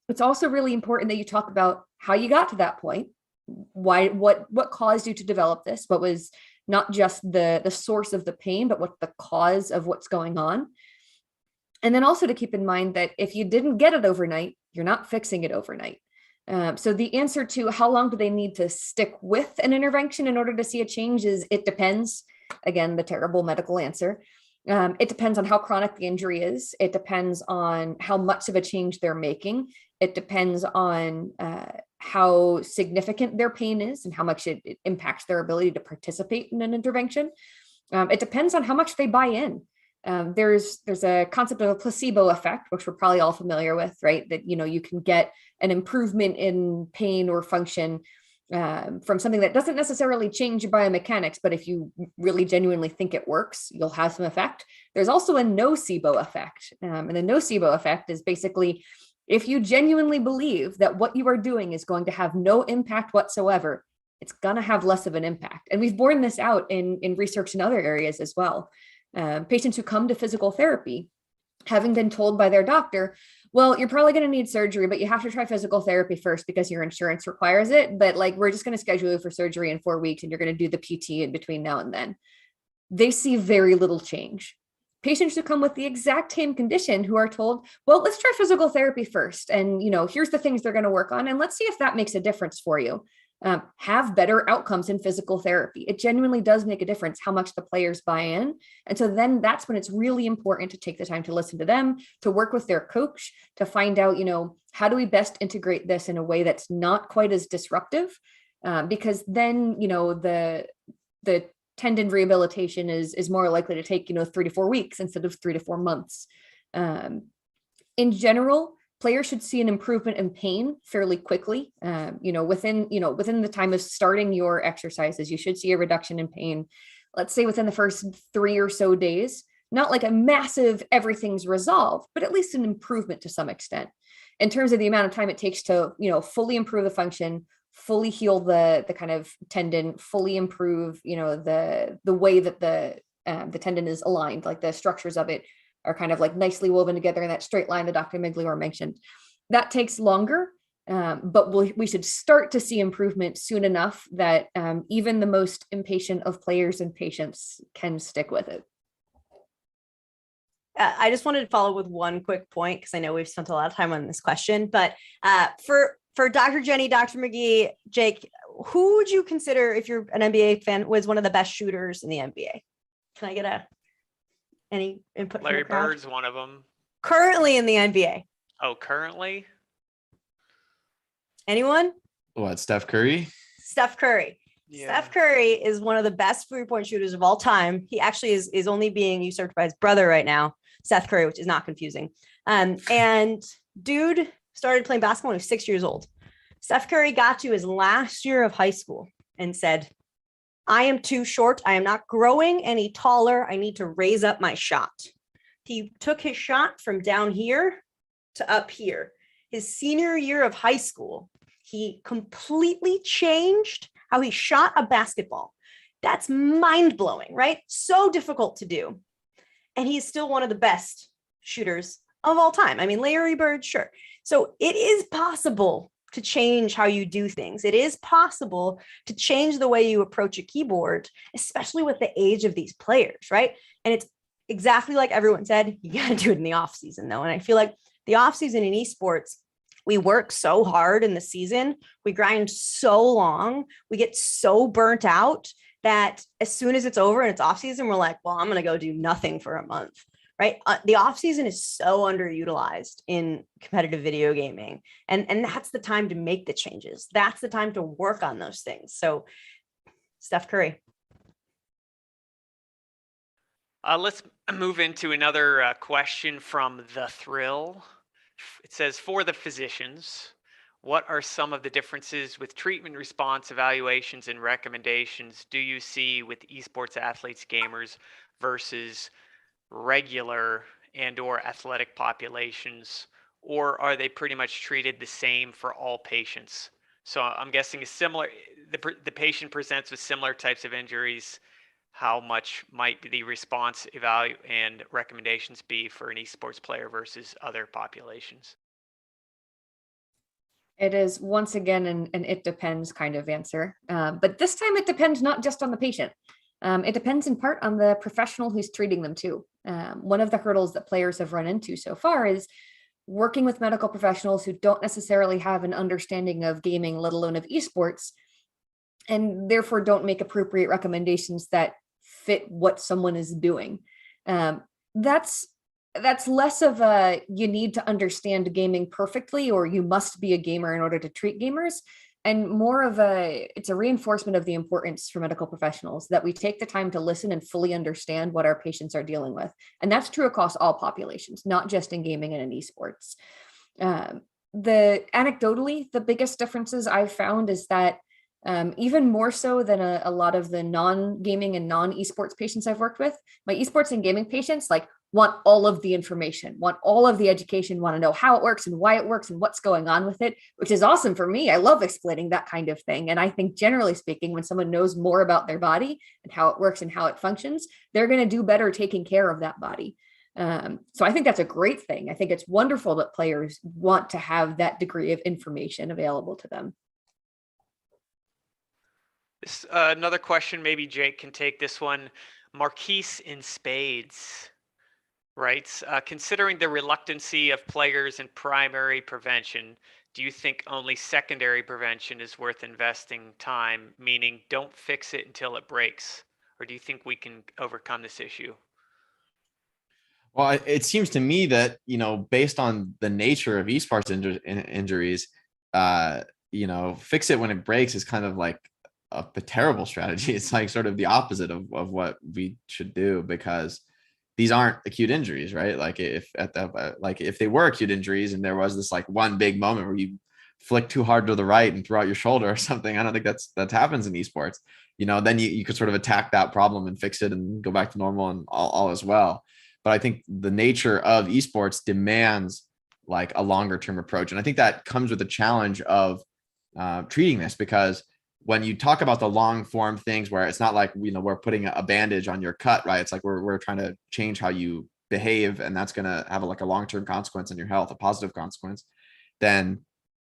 It's also really important that you talk about how you got to that point, why, what caused you to develop this, what was not just the source of the pain, but what the cause of what's going on. And then also to keep in mind that if you didn't get it overnight, you're not fixing it overnight. So the answer to how long do they need to stick with an intervention in order to see a change is, it depends. Again, the terrible medical answer. It depends on how chronic the injury is. It depends on how much of a change they're making. It depends on how significant their pain is and how much it impacts their ability to participate in an intervention. It depends on how much they buy in. There's a concept of a placebo effect, which we're probably all familiar with, right? That, you know, you can get an improvement in pain or function from something that doesn't necessarily change your biomechanics, but if you really genuinely think it works, you'll have some effect. There's also a nocebo effect. And the nocebo effect is basically, if you genuinely believe that what you are doing is going to have no impact whatsoever, it's going to have less of an impact. And we've borne this out in research in other areas as well. Patients who come to physical therapy, having been told by their doctor, well, you're probably going to need surgery, but you have to try physical therapy first because your insurance requires it. But like, we're just going to schedule you for surgery in 4 weeks and you're going to do the PT in between now and then. They see very little change. Patients who come with the exact same condition who are told, well, let's try physical therapy first. And, you know, here's the things they're going to work on. And let's see if that makes a difference for you. Have better outcomes in physical therapy. It genuinely does make a difference how much the players buy in. And so then that's when it's really important to take the time to listen to them, to work with their coach, to find out, you know, how do we best integrate this in a way that's not quite as disruptive? Because then, you know, the tendon rehabilitation is more likely to take, you know, 3 to 4 weeks instead of 3 to 4 months. In general, players should see an improvement in pain fairly quickly. Within the time of starting your exercises, you should see a reduction in pain. Let's say within the first 3 or so days, not like a massive everything's resolved, but at least an improvement to some extent. In terms of the amount of time it takes to, fully improve the function, fully heal the kind of tendon, fully improve, the way that the tendon is aligned, like the structures of it are kind of like nicely woven together in that straight line that Dr. Migliore mentioned. That takes longer, but we should start to see improvement soon enough that even the most impatient of players and patients can stick with it. I just wanted to follow with one quick point because I know we've spent a lot of time on this question, but for Dr. Jenny, Dr. McGee, Jake, who would you consider, if you're an NBA fan, was one of the best shooters in the NBA? Can I get any input? Larry Bird's one of them. Currently in the NBA. Oh, currently? Anyone? What, Steph Curry? Steph Curry. Yeah. Steph Curry is one of the best 3-point shooters of all time. He actually is only being usurped by his brother right now, Seth Curry, which is not confusing. And dude started playing basketball when he was 6 years old. Steph Curry got to his last year of high school and said, I am too short. I am not growing any taller. I need to raise up my shot. He took his shot from down here to up here. His senior year of high school, he completely changed how he shot a basketball. That's mind-blowing, right? So difficult to do. And he's still one of the best shooters of all time. I mean, Larry Bird, sure. So it is possible to change how you do things. It is possible to change the way you approach a keyboard, especially with the age of these players, right? And it's exactly like everyone said, you got to do it in the off season though. And I feel like the off season in esports, we work so hard in the season, we grind so long, we get so burnt out that as soon as it's over and it's off season, we're like, well, I'm going to go do nothing for a month. Right. The off season is so underutilized in competitive video gaming. And that's the time to make the changes. That's the time to work on those things. So Steph Curry. Let's move into another question from The Thrill. It says, for the physicians, what are some of the differences with treatment response evaluations and recommendations do you see with esports athletes, gamers versus regular and or athletic populations, or are they pretty much treated the same for all patients? So I'm guessing the patient presents with similar types of injuries. How much might the response evaluate and recommendations be for an esports player versus other populations? It is once again an it depends kind of answer, but this time it depends not just on the patient. It depends in part on the professional who's treating them too. One of the hurdles that players have run into so far is working with medical professionals who don't necessarily have an understanding of gaming, let alone of esports, and therefore don't make appropriate recommendations that fit what someone is doing. That's less of a you need to understand gaming perfectly or you must be a gamer in order to treat gamers, and more of it's a reinforcement of the importance for medical professionals that we take the time to listen and fully understand what our patients are dealing with. And that's true across all populations, not just in gaming and in esports. Anecdotally, the biggest differences I've found is that even more so than a lot of the non-gaming and non-esports patients I've worked with, my esports and gaming patients want all of the information, want all of the education, want to know how it works and why it works and what's going on with it, which is awesome for me. I love explaining that kind of thing. And I think generally speaking, when someone knows more about their body and how it works and how it functions, they're going to do better taking care of that body. So I think that's a great thing. I think it's wonderful that players want to have that degree of information available to them. Another question, maybe Jake can take this one. Marquise in Spades writes, considering the reluctancy of players in primary prevention, do you think only secondary prevention is worth investing time, meaning don't fix it until it breaks? Or do you think we can overcome this issue? Well, it seems to me that, based on the nature of esports injuries, fix it when it breaks is kind of like a terrible strategy. It's like sort of the opposite of what we should do, because these aren't acute injuries, right? Like if they were acute injuries and there was this like one big moment where you flick too hard to the right and throw out your shoulder or something, I don't think that happens in esports. Then you could sort of attack that problem and fix it and go back to normal and all as well. But I think the nature of esports demands like a longer term approach. And I think that comes with the challenge of treating this, because when you talk about the long form things where it's not like, we're putting a bandage on your cut, right? It's like we're trying to change how you behave, and that's going to have a long-term consequence on your health, a positive consequence. Then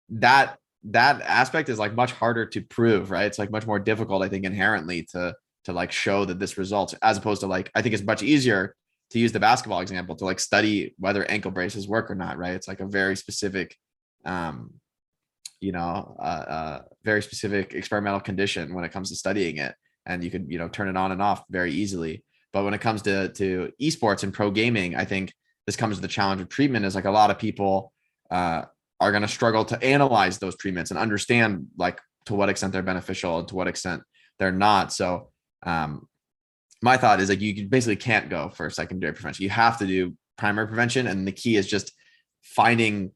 that aspect is like much harder to prove, right? It's like much more difficult, I think, inherently to like show that this results, as opposed to like, I think it's much easier to use the basketball example to like study whether ankle braces work or not, right? It's like a very specific, very specific experimental condition when it comes to studying it, and you could turn it on and off very easily. But when it comes to esports and pro gaming, I think this comes to the challenge of treatment. Is like a lot of people are going to struggle to analyze those treatments and understand like to what extent they're beneficial and to what extent they're not. So my thought is like you basically can't go for secondary prevention. You have to do primary prevention, and the key is just finding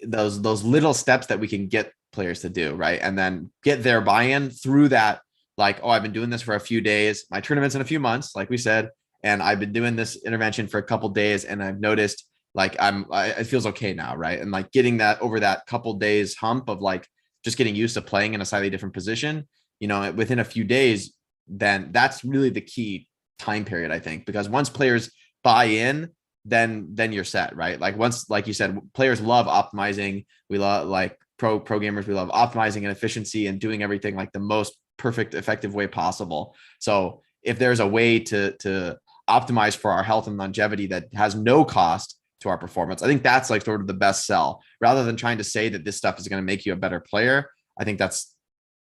those little steps that we can get players to do, right? And then get their buy-in through that. Like, oh, I've been doing this for a few days. My tournament's in a few months, like we said, and I've been doing this intervention for a couple days, and I've noticed like it feels okay now, right? And like getting that over that couple days hump of like just getting used to playing in a slightly different position, within a few days, then that's really the key time period, I think, because once players buy in, then you're set, right? Like once, like you said, players love optimizing. We love like pro gamers. We love optimizing and efficiency and doing everything like the most perfect, effective way possible. So if there's a way to optimize for our health and longevity that has no cost to our performance, I think that's like sort of the best sell, rather than trying to say that this stuff is going to make you a better player. I think that's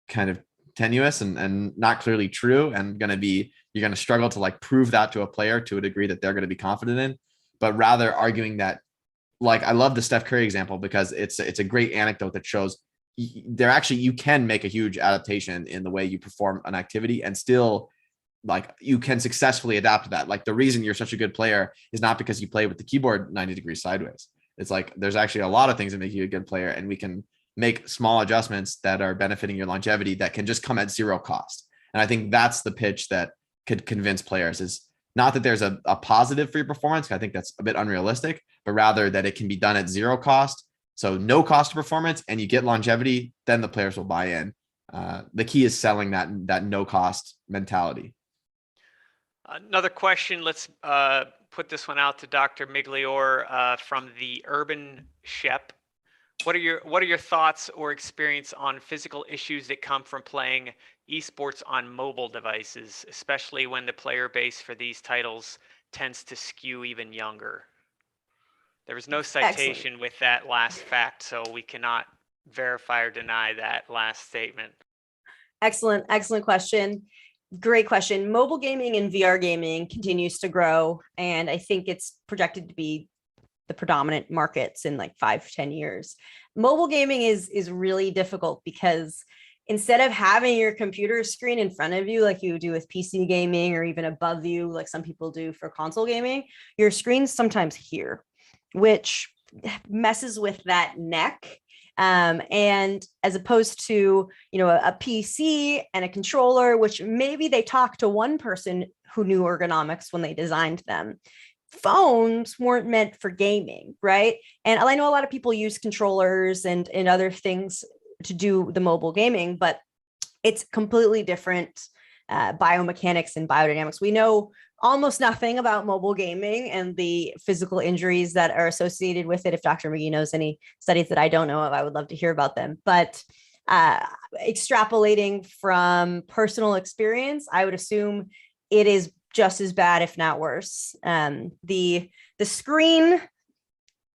kind of tenuous and not clearly true, and you're going to struggle to like prove that to a player to a degree that they're going to be confident in. But rather arguing that, like, I love the Steph Curry example because it's a great anecdote that shows you can make a huge adaptation in the way you perform an activity, and still like you can successfully adapt to that. Like the reason you're such a good player is not because you play with the keyboard 90 degrees sideways. It's like there's actually a lot of things that make you a good player, and we can make small adjustments that are benefiting your longevity that can just come at zero cost. And I think that's the pitch that could convince players, is not that there's a positive for your performance. I think that's a bit unrealistic, but rather that it can be done at zero cost. So no cost to performance, and you get longevity, then the players will buy in. The key is selling that no cost mentality. Another question. Let's put this one out to Dr. Migliore from the Urban Shep. What are your thoughts or experience on physical issues that come from playing esports on mobile devices, especially when the player base for these titles tends to skew even younger? There was no citation with that last fact, so we cannot verify or deny that last statement. Excellent question. Great question. Mobile gaming and VR gaming continues to grow, and I think it's projected to be the predominant markets in like 5-10 years. Mobile gaming is really difficult because instead of having your computer screen in front of you like you do with PC gaming, or even above you like some people do for console gaming, your screen's sometimes here, which messes with that neck. And as opposed to, a PC and a controller, which maybe they talked to one person who knew ergonomics when they designed them. Phones weren't meant for gaming, right? And I know a lot of people use controllers and other things to do the mobile gaming, but it's completely different biomechanics and biodynamics. We know almost nothing about mobile gaming and the physical injuries that are associated with it. If Dr. McGee knows any studies that I don't know of, I would love to hear about them. But extrapolating from personal experience, I would assume it is just as bad, if not worse. The screen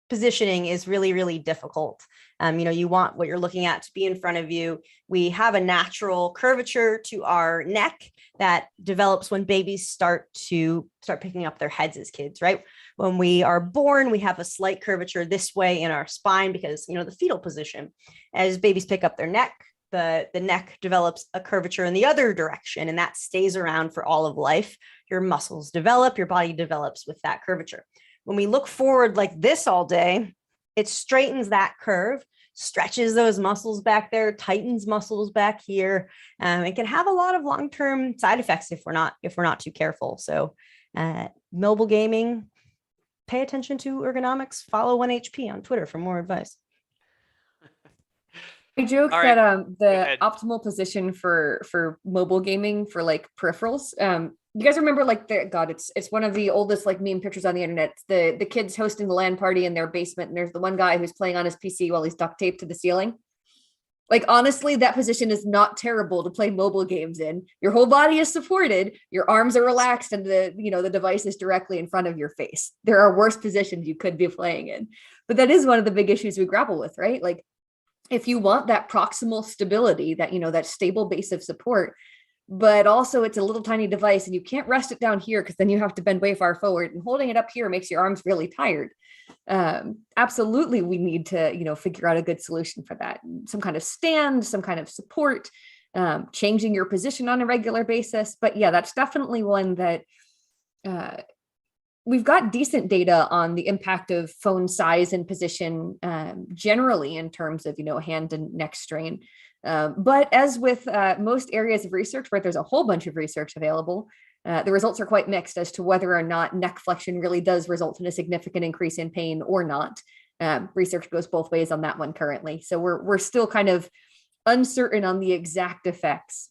positioning is really, really difficult. You want what you're looking at to be in front of you. We have a natural curvature to our neck that develops when babies start picking up their heads as kids, right? When we are born, we have a slight curvature this way in our spine because, the fetal position. As babies pick up their neck, the neck develops a curvature in the other direction, and that stays around for all of life. Your muscles develop, your body develops with that curvature. When we look forward like this all day, it straightens that curve, stretches those muscles back there, tightens muscles back here. It can have a lot of long-term side effects if we're not too careful. So mobile gaming, pay attention to ergonomics, follow 1HP on Twitter for more advice. I joke All right, that the ahead. optimal position for mobile gaming for like peripherals. You guys remember like it's one of the oldest like meme pictures on the internet. It's the kids hosting the LAN party in their basement, and there's the one guy who's playing on his PC while he's duct taped to the ceiling. Like, honestly, that position is not terrible to play mobile games in. Your whole body is supported, your arms are relaxed, and the device is directly in front of your face. There are worse positions you could be playing in. But that is one of the big issues we grapple with, right? Like, if you want that proximal stability, that stable base of support, but also it's a little tiny device and you can't rest it down here because then you have to bend way far forward, and holding it up here makes your arms really tired. Absolutely, we need to, figure out a good solution for that. Some kind of stand, some kind of support, changing your position on a regular basis. But yeah, that's definitely one that we've got decent data on the impact of phone size and position generally in terms of, hand and neck strain. But as with most areas of research where there's a whole bunch of research available, the results are quite mixed as to whether or not neck flexion really does result in a significant increase in pain or not. Research goes both ways on that one currently. So we're still kind of uncertain on the exact effects.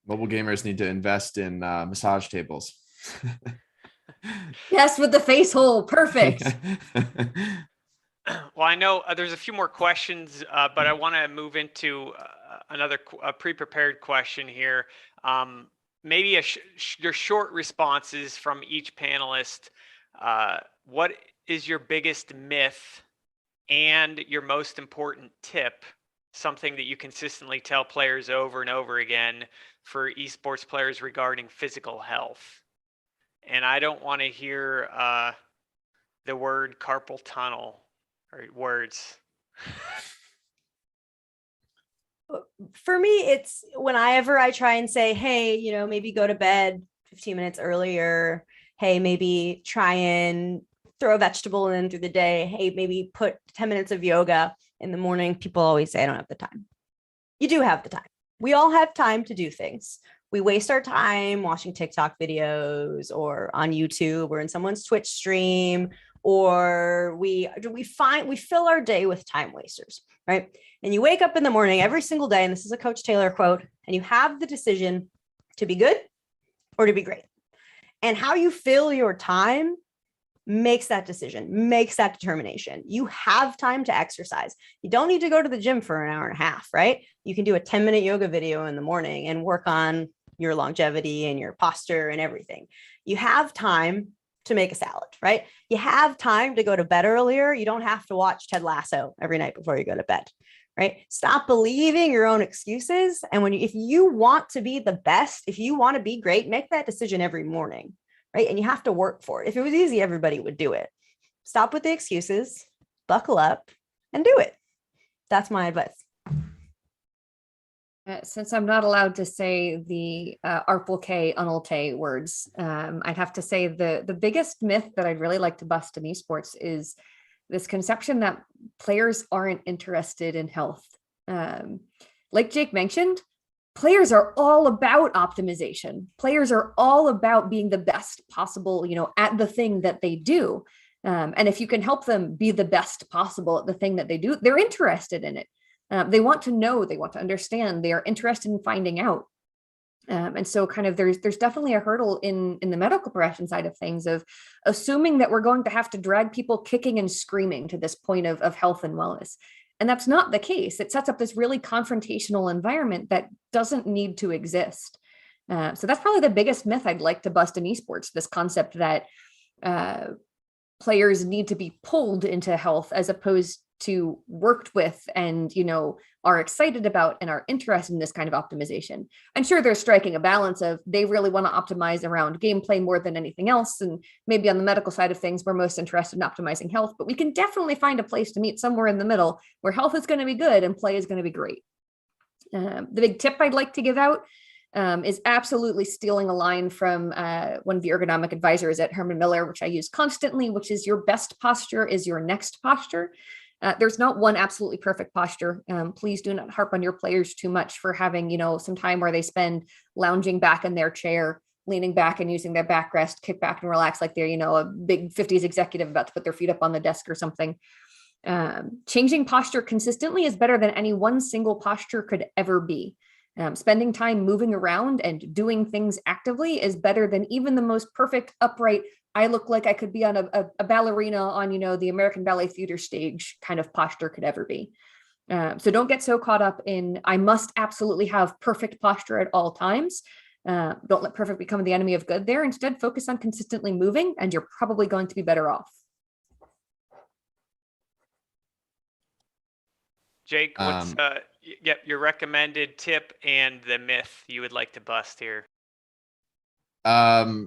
Mobile gamers need to invest in massage tables. Yes, with the face hole. Perfect. Well, I know there's a few more questions, but I want to move into another pre-prepared question here. Maybe your short responses from each panelist. What is your biggest myth and your most important tip? Something that you consistently tell players over and over again for esports players regarding physical health. And I don't want to hear the word carpal tunnel or words. For me, it's whenever I try and say, hey, maybe go to bed 15 minutes earlier. Hey, maybe try and throw a vegetable in through the day. Hey, maybe put 10 minutes of yoga in the morning. People always say, I don't have the time. You do have the time. We all have time to do things. We waste our time watching TikTok videos or on YouTube or in someone's Twitch stream, or we fill our day with time wasters, right? And you wake up in the morning every single day, and this is a Coach Taylor quote, and you have the decision to be good or to be great. And how you fill your time makes that decision, makes that determination. You have time to exercise. You don't need to go to the gym for an hour and a half, right? You can do a 10-minute yoga video in the morning and work on your longevity and your posture and everything. You have time to make a salad, right? You have time to go to bed earlier. You don't have to watch Ted Lasso every night before you go to bed, right? Stop believing your own excuses. And if you want to be the best, if you want to be great, make that decision every morning, right? And you have to work for it. If it was easy, everybody would do it. Stop with the excuses, buckle up, and do it. That's my advice. Since I'm not allowed to say the arpulke unulte words, I'd have to say the biggest myth that I'd really like to bust in esports is this conception that players aren't interested in health. Like Jake mentioned, players are all about optimization. Players are all about being the best possible, at the thing that they do. And if you can help them be the best possible at the thing that they do, they're interested in it. They want to know, they want to understand, they are interested in finding out. And so kind of there's definitely a hurdle in the medical profession side of things of assuming that we're going to have to drag people kicking and screaming to this point of health and wellness. And that's not the case. It sets up this really confrontational environment that doesn't need to exist. So that's probably the biggest myth I'd like to bust in esports, this concept that players need to be pulled into health as opposed to worked with and, are excited about and are interested in this kind of optimization. I'm sure they're striking a balance of they really want to optimize around gameplay more than anything else. And maybe on the medical side of things, we're most interested in optimizing health, but we can definitely find a place to meet somewhere in the middle where health is going to be good and play is going to be great. The big tip I'd like to give out is absolutely stealing a line from one of the ergonomic advisors at Herman Miller, which I use constantly, which is your best posture is your next posture. There's not one absolutely perfect posture. Please do not harp on your players too much for having, some time where they spend lounging back in their chair, leaning back and using their backrest, kick back and relax like they're, a big 50s executive about to put their feet up on the desk or something. Changing posture consistently is better than any one single posture could ever be. Spending time moving around and doing things actively is better than even the most perfect upright, I look like I could be on a ballerina on, the American Ballet Theater stage kind of posture could ever be. So don't get so caught up in, I must absolutely have perfect posture at all times. Don't let perfect become the enemy of good there. Instead, focus on consistently moving and you're probably going to be better off. Jake, what's your recommended tip and the myth you would like to bust here? I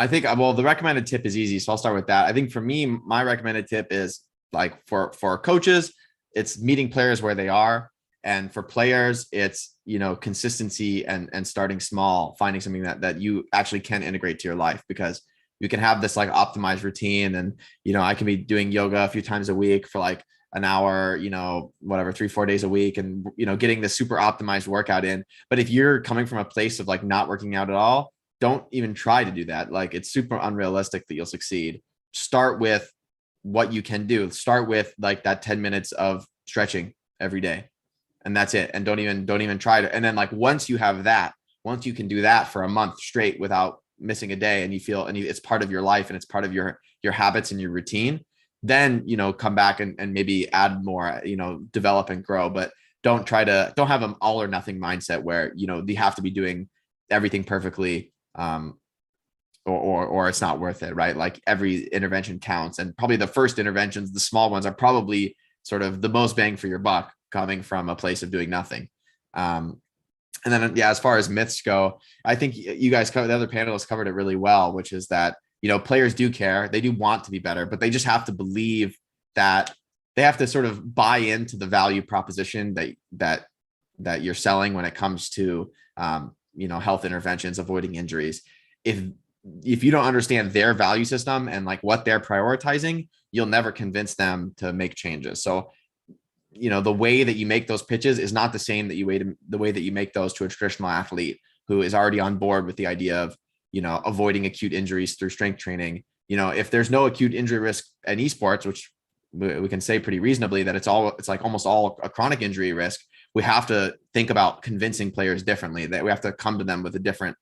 think, well, the recommended tip is easy, so I'll start with that. I think for me, my recommended tip is like for coaches, it's meeting players where they are. And for players, it's, consistency and starting small, finding something that you actually can integrate to your life, because you can have this like optimized routine. And, I can be doing yoga a few times a week for like an hour, 3-4 days a week and, getting the super optimized workout in. But if you're coming from a place of like not working out at all, don't even try to do that. Like, it's super unrealistic that you'll succeed. Start with what you can do. Start with like that 10 minutes of stretching every day. And that's it. And don't even try to. And then like, once you have that, once you can do that for a month straight without missing a day, and you feel, it's part of your life and it's part of your habits and your routine, then, come back and maybe add more, develop and grow. But don't have an all or nothing mindset where, you have to be doing everything perfectly. Or it's not worth it, right? Like, every intervention counts, and probably the first interventions, the small ones, are probably sort of the most bang for your buck, coming from a place of doing nothing. And then, as far as myths go, I think you guys the other panelists covered it really well, which is that, players do care, they do want to be better, but they just have to believe that they have to sort of buy into the value proposition that you're selling when it comes to, health interventions, avoiding injuries. If you don't understand their value system and like what they're prioritizing, you'll never convince them to make changes. So, the way that you make those pitches is not the same the way that you make those to a traditional athlete who is already on board with the idea of, avoiding acute injuries through strength training. If there's no acute injury risk in esports, which we can say pretty reasonably that it's like almost all a chronic injury risk, we have to think about convincing players differently, that we have to come to them with a different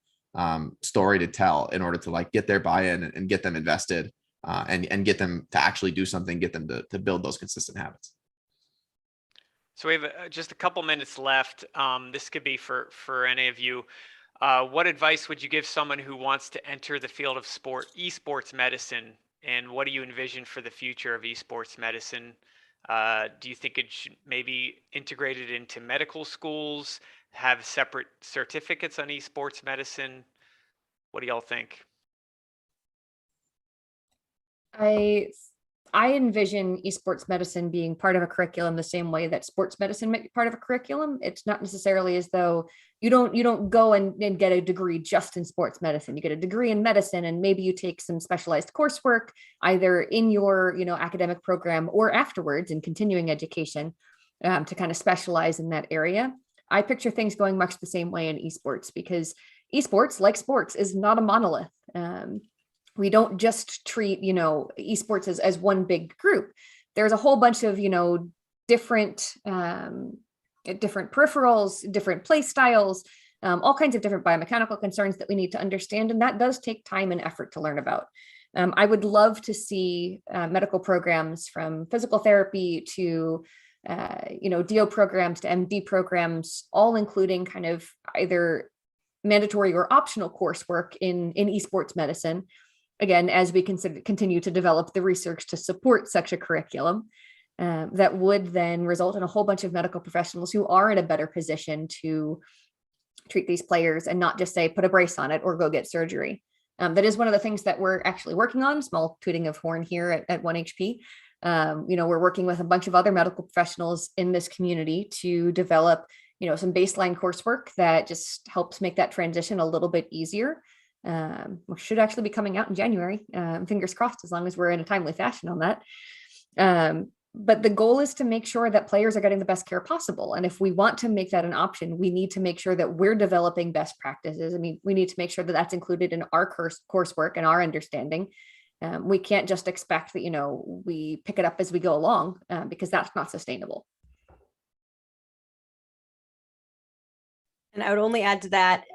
story to tell in order to like get their buy-in and get them invested and get them to actually do something, get them to build those consistent habits. So we have just a couple minutes left. This could be for any of you. What advice would you give someone who wants to enter the field of esports medicine? And what do you envision for the future of esports medicine? Do you think it should maybe integrated into medical schools, have separate certificates on esports medicine? What do y'all think? I envision esports medicine being part of a curriculum the same way that sports medicine might be part of a curriculum. It's not necessarily as though you don't go and get a degree just in sports medicine. You get a degree in medicine, and maybe you take some specialized coursework either in your academic program or afterwards in continuing education to kind of specialize in that area. I picture things going much the same way in esports, because esports, like sports, is not a monolith. We don't just treat, esports as one big group. There's a whole bunch of, different peripherals, different play styles, all kinds of different biomechanical concerns that we need to understand. And that does take time and effort to learn about. I would love to see medical programs, from physical therapy to, DO programs to MD programs, all including kind of either mandatory or optional coursework in esports medicine. Again, as we continue to develop the research to support such a curriculum, that would then result in a whole bunch of medical professionals who are in a better position to treat these players and not just say, put a brace on it or go get surgery. That is one of the things that we're actually working on, small tooting of horn here at 1HP. We're working with a bunch of other medical professionals in this community to develop, some baseline coursework that just helps make that transition a little bit easier. Which should actually be coming out in January. Fingers crossed, as long as we're in a timely fashion on that. But the goal is to make sure that players are getting the best care possible. And if we want to make that an option, we need to make sure that we're developing best practices. I mean, we need to make sure that that's included in our coursework and our understanding. We can't just expect that, we pick it up as we go along, because that's not sustainable. And I would only add to that,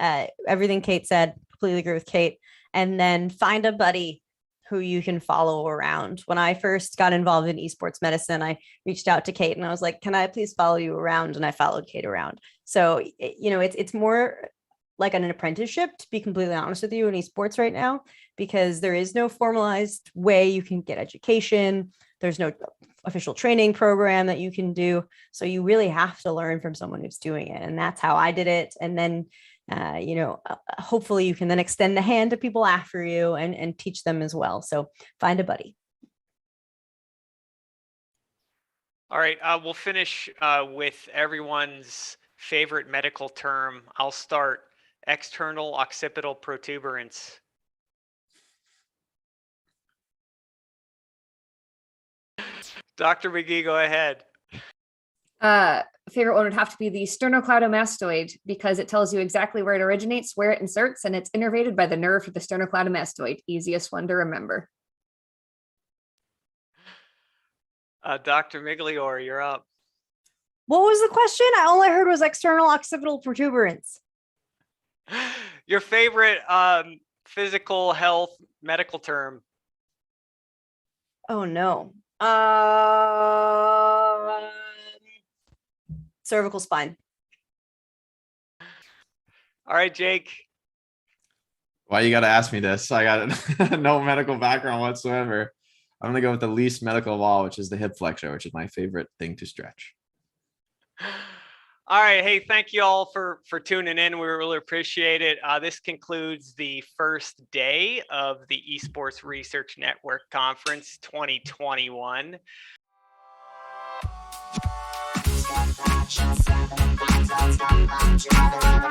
everything Kate said, completely agree with Kate. And then find a buddy who you can follow around. When I first got involved in esports medicine, I reached out to Kate and I was like, can I please follow you around? And I followed Kate around. So, it's more like an apprenticeship, to be completely honest with you, in esports right now, because there is no formalized way you can get education. There's no official training program that you can do. So you really have to learn from someone who's doing it. And that's how I did it. And then, hopefully you can then extend the hand to people after you and teach them as well. So find a buddy. All right, we'll finish with everyone's favorite medical term. I'll start. External occipital protuberance. Dr. McGee, go ahead. Favorite one would have to be the sternocleidomastoid, because it tells you exactly where it originates, where it inserts, and it's innervated by the nerve to the sternocleidomastoid. Easiest one to remember. Dr. Migliore, you're up. What was the question? I all I heard was external occipital protuberance. Your favorite physical health medical term. Oh no. Cervical spine. All right, Jake. Why you got to ask me this? I got no medical background whatsoever. I'm going to go with the least medical of all, which is the hip flexor, which is my favorite thing to stretch. All right. Hey, thank you all for tuning in. We really appreciate it. This concludes the first day of the Esports Research Network Conference 2021. Step back, 7 pounds, let's go,